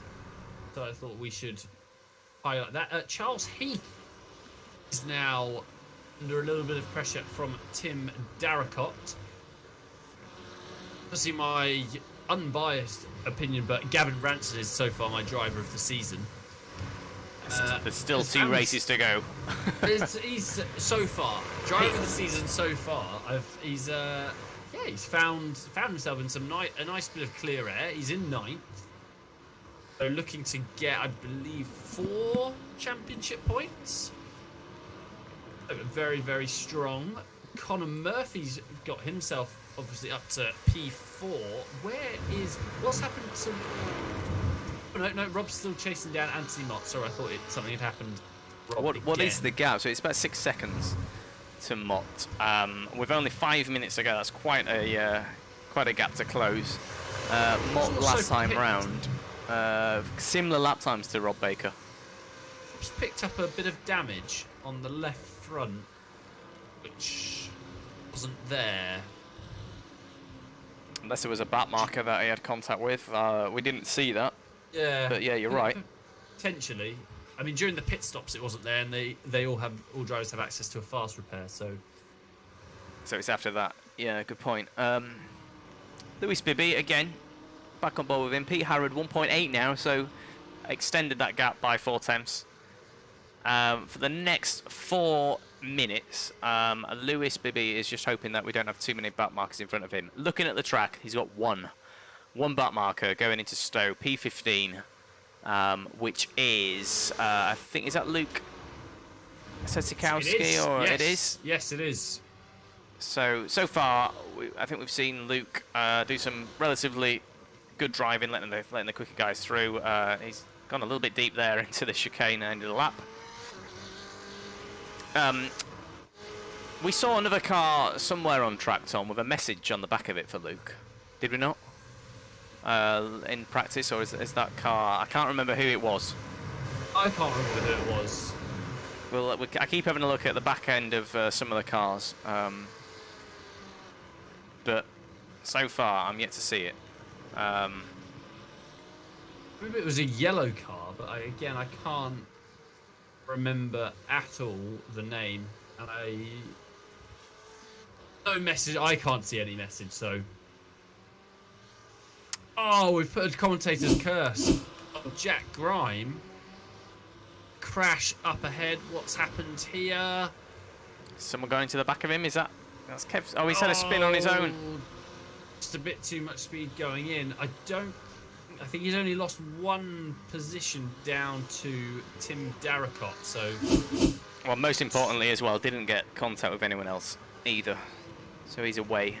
So I thought we should highlight that. Charles Heath is now under a little bit of pressure from Tim Darracott. Obviously, my unbiased opinion, but Gavin Ranson is so far my driver of the season. There's still 2 races to go. He's so far driver of the season so far. He's found himself in a nice bit of clear air. He's in 9th, so looking to get, I believe, 4 championship points. Very, very strong. Connor Murphy's got himself obviously up to P4. What's happened to... Oh, no, Rob's still chasing down Anthony Mott. Sorry, I thought something had happened. What is the gap? So it's about 6 seconds to Mott. With only 5 minutes to go, that's quite a gap to close. Mott last time round, similar lap times to Rob Baker. Rob's picked up a bit of damage on the left front, which wasn't there. Unless it was a back marker that he had contact with. We didn't see that. Yeah. But yeah, you're right. Potentially. I mean, during the pit stops it wasn't there, and all drivers have access to a fast repair, so it's after that. Yeah, good point. Lewis Bibby, again, back on board with him. Pete Harrod, 1.8 now, so extended that gap by 4 tenths. For the next 4 minutes, Lewis Bibby is just hoping that we don't have too many back markers in front of him. Looking at the track, he's got one back marker going into Stowe, P15, which is, I think, is that Luke Sesikowski, or yes. it is? Yes, it is. So far, I think we've seen Luke do some relatively good driving, letting the quicker guys through. He's gone a little bit deep there into the chicane end of the lap. We saw another car somewhere on track, Tom, with a message on the back of it for Luke. Did we not? In practice, or is that car? I can't remember who it was. I can't remember who it was. Well, I keep having a look at the back end of some of the cars, but so far I'm yet to see it. Maybe it was a yellow car, but I can't remember at all the name, and no message. I can't see any message, so. Oh, we've put a commentator's curse on Jack Grime. Crash up ahead. What's happened here? Someone going to the back of him? That's Kev? Oh, he's had a spin on his own. Just a bit too much speed going in. I think he's only lost one position down to Tim Darracott. So. Well, most importantly as well, didn't get contact with anyone else either. So he's away.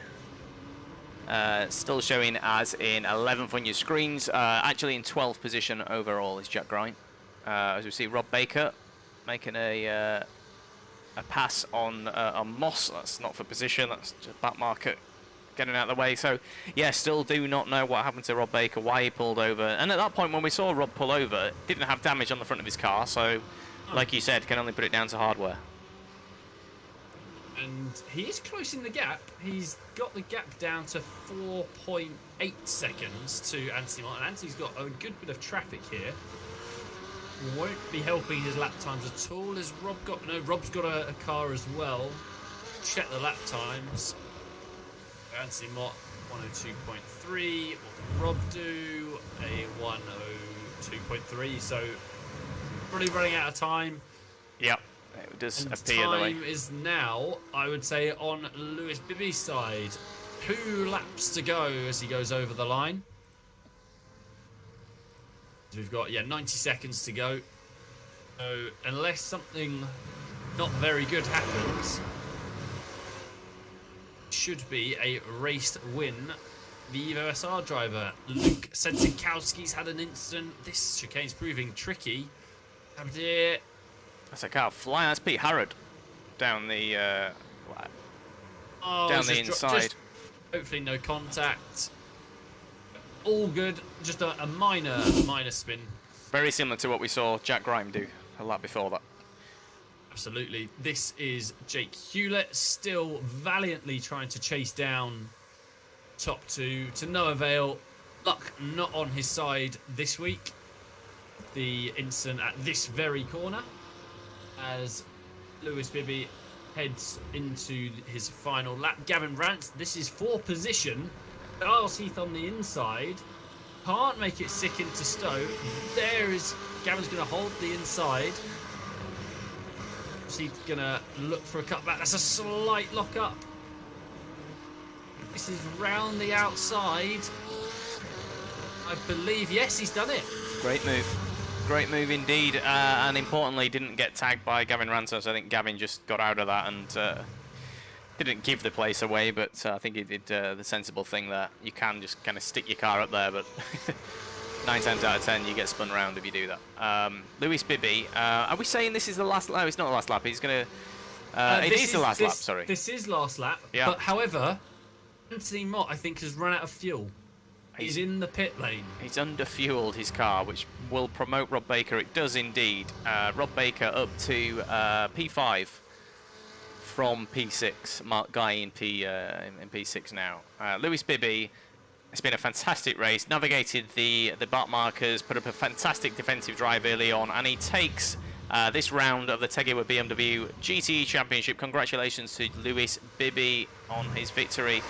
Still showing as in 11th on your screens. Actually in 12th position overall is Jack Grime. As we see Rob Baker making a pass on Moss. That's not for position, that's just back marker getting out of the way. So yeah, still do not know what happened to Rob Baker, why he pulled over. And at that point when we saw Rob pull over, didn't have damage on the front of his car, so like you said, can only put it down to hardware. And he is closing the gap. He's got the gap down to 4.8 seconds to Anthony Martin. Anthony's got a good bit of traffic here. Won't be helping his lap times at all. Has Rob got... No, Rob's got a car as well. Check the lap times. Anthony Mott, 102.3. What did Rob do? A 102.3. So, probably running out of time. Yep. It does and appear that way. Time is now, I would say, on Lewis Bibby's side. 2 laps to go as he goes over the line. We've got 90 seconds to go. So unless something not very good happens, should be a race win. The Evo SR driver Luke Sensikowski's had an incident. This chicane's proving tricky. Abdir. That's a car flying. That's Pete Harrod down the down the inside. Hopefully no contact. All good. Just a minor spin. Very similar to what we saw Jack Grime do a lap before that. Absolutely. This is Jake Hewlett still valiantly trying to chase down top 2 to no avail. Luck not on his side this week. The incident at this very corner as Lewis Bibby heads into his final lap. Gavin Rance, this is for position. Giles Heath on the inside. Can't make it sick into Stowe. Gavin's going to hold the inside. He's going to look for a cutback. That's a slight lock up. This is round the outside. I believe, yes, he's done it. Great move. Great move indeed. And importantly, didn't get tagged by Gavin Ransom, so I think Gavin just got out of that and didn't give the place away, but I think he did the sensible thing there. You can just kind of stick your car up there, but 9 times out of 10 you get spun around if you do that. Lewis Bibby, are we saying this is the last lap? No, it's not the last lap. He's going to... it is the last lap, sorry. This is last lap, yeah. But however, Anthony Mott, I think, has run out of fuel. He's in the pit lane. He's under-fueled his car, which will promote Rob Baker. It does indeed. Rob Baker up to P5 from P6. Mark Guy in P6 now. Lewis Bibby, it's been a fantastic race. Navigated the back markers, put up a fantastic defensive drive early on, and he takes this round of the Tegiwa BMW GTE Championship. Congratulations to Lewis Bibby on his victory.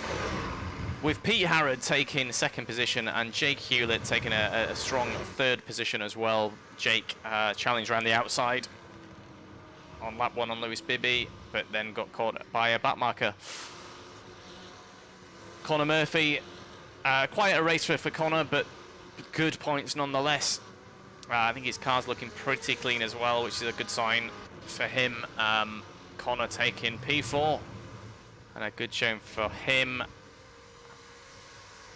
With Pete Harrod taking 2nd position and Jake Hewlett taking a strong 3rd position as well. Jake challenged around the outside. on lap 1 on Lewis Bibby, but then got caught by a back marker. Connor Murphy, quite a race for Connor, but good points nonetheless. I think his car's looking pretty clean as well, which is a good sign for him. Connor taking P4, and a good showing for him.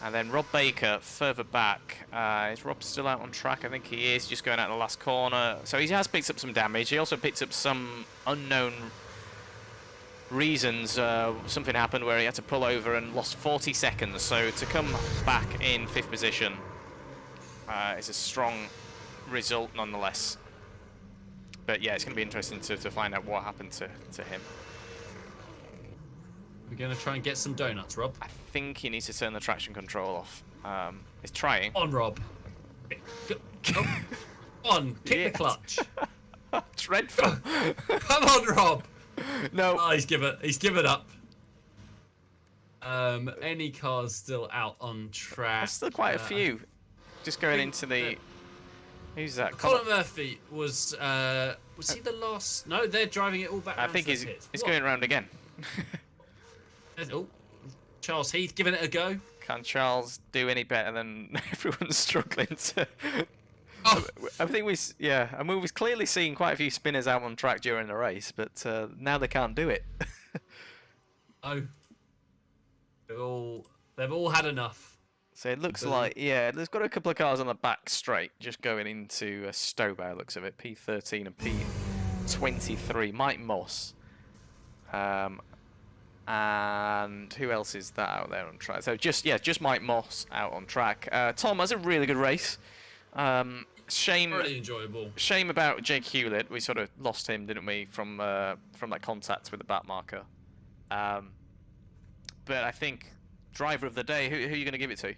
And then Rob Baker further back. Is Rob still out on track? I think he is, just going out the last corner. So he has picked up some damage. He also picked up some unknown reasons. Something happened where he had to pull over and lost 40 seconds. So to come back in 5th position is a strong result nonetheless. But yeah, it's going to be interesting to find out what happened to him. We're going to try and get some donuts, Rob. I think he needs to turn the traction control off. He's trying. On, Rob. Oh. On, kick the clutch. Dreadful. Come on, Rob. No. Oh, he's given up. Any cars still out on track? There's still quite a few. Just going into the... Who's that? Colin Murphy was he the last? No, they're driving it all back. I think he's going around again. Oh, Charles Heath giving it a go. Can Charles do any better than everyone's struggling to? Oh. I think I mean, we've clearly seen quite a few spinners out on track during the race, but now they can't do it. Oh, they've all had enough. So it looks like, yeah, there's got a couple of cars on the back straight, just going into a Stowe, looks of it, P13 and P23, Mike Moss. And who else is that out there on track? So just Mike Moss out on track. Tom has a really good race. Shame, really enjoyable. Shame about Jake Hewlett. We sort of lost him, didn't we, from that contact with the back marker. But I think driver of the day, who are you going to give it to?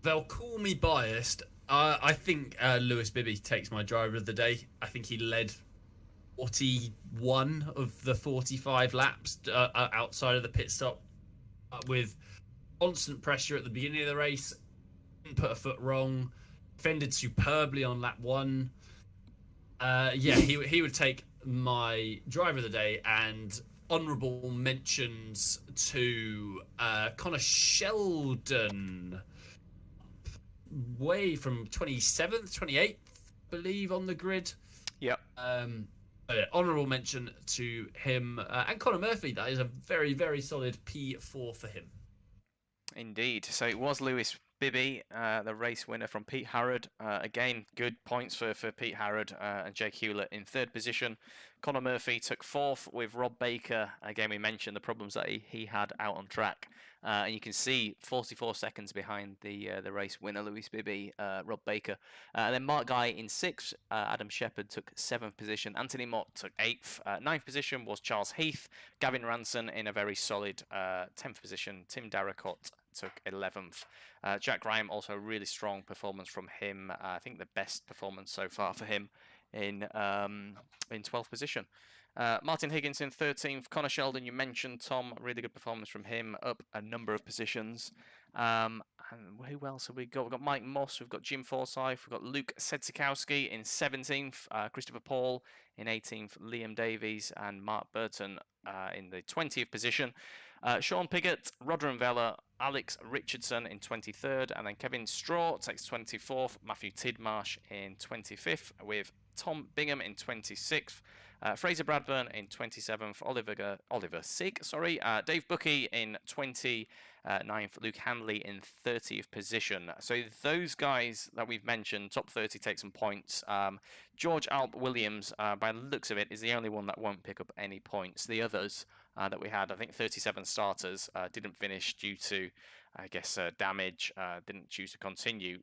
They'll call me biased. I think Lewis Bibby takes my driver of the day. I think he led 41 of the 45 laps outside of the pit stop with constant pressure at the beginning of the race. Didn't put a foot wrong. Defended superbly on lap 1. He would take my driver of the day, and honourable mentions to Connor Sheldon, way from 27th, 28th, I believe, on the grid. Yep. Honourable mention to him and Connor Murphy. That is a very, very solid P4 for him. Indeed. So it was Lewis Bibby, the race winner from Pete Harrod. Again, good points for Pete Harrod and Jake Hewlett in 3rd position. Connor Murphy took 4th with Rob Baker. Again, we mentioned the problems that he had out on track. And you can see 44 seconds behind the race winner, Lewis Bibby, Rob Baker. And then Mark Guy in 6th. Adam Shepherd took 7th position. Anthony Mott took 8th. 9th position was Charles Heath. Gavin Ranson in a very solid 10th position. Tim Darracott took 11th. Jack Graham, also a really strong performance from him. I think the best performance so far for him in 12th position. Martin Higgins in 13th. Connor Sheldon, you mentioned, Tom, really good performance from him, up a number of positions. And who else have we got? We've got Mike Moss, we've got Jim Forsyth, we've got Luke Sedzikowski in 17th, Christopher Paul in 18th, Liam Davies and Mark Burton in the 20th position. Sean Piggott, Roderick Vella, Alex Richardson in 23rd, and then Kevin Straw takes 24th, Matthew Tidmarsh in 25th, with Tom Bingham in 26th, Fraser Bradburn in 27th, Oliver Sig, Dave Buckey in 29th, Luke Handley in 30th position. So those guys that we've mentioned, top 30, take some points. George Alp Williams, by the looks of it, is the only one that won't pick up any points. The others that we had, I think 37 starters, didn't finish due to, I guess, damage, didn't choose to continue.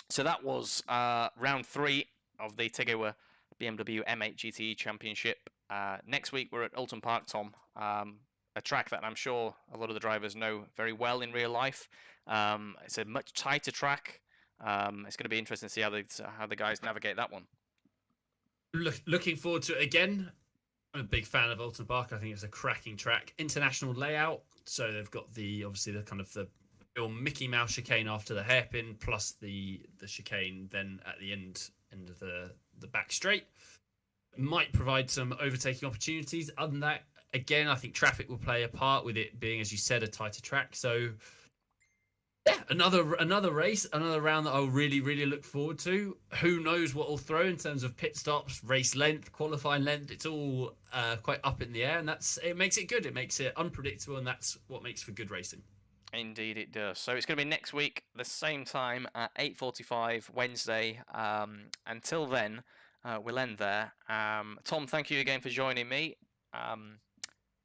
So that was round 3 of the Tegiwa BMW M8 GTE Championship. Next week we're at Oulton Park, Tom, a track that I'm sure a lot of the drivers know very well in real life. It's a much tighter track. It's going to be interesting to see how the guys navigate that one. Looking forward to it again. I'm a big fan of Oulton Park. I think it's a cracking track. International layout, so they've got the kind of the real Mickey Mouse chicane after the hairpin, plus the chicane then at the end of the back straight. might provide some overtaking opportunities. Other than that, again, I think traffic will play a part with it being, as you said, a tighter track. So yeah, another race, another round that I'll really look forward to. Who knows what will throw in terms of pit stops, race length, qualifying length. It's all quite up in the air, and it makes it good. It makes it unpredictable, and that's what makes for good racing. Indeed, it does. So it's going to be next week, the same time at 8:45 Wednesday. Until then, we'll end there. Tom, thank you again for joining me.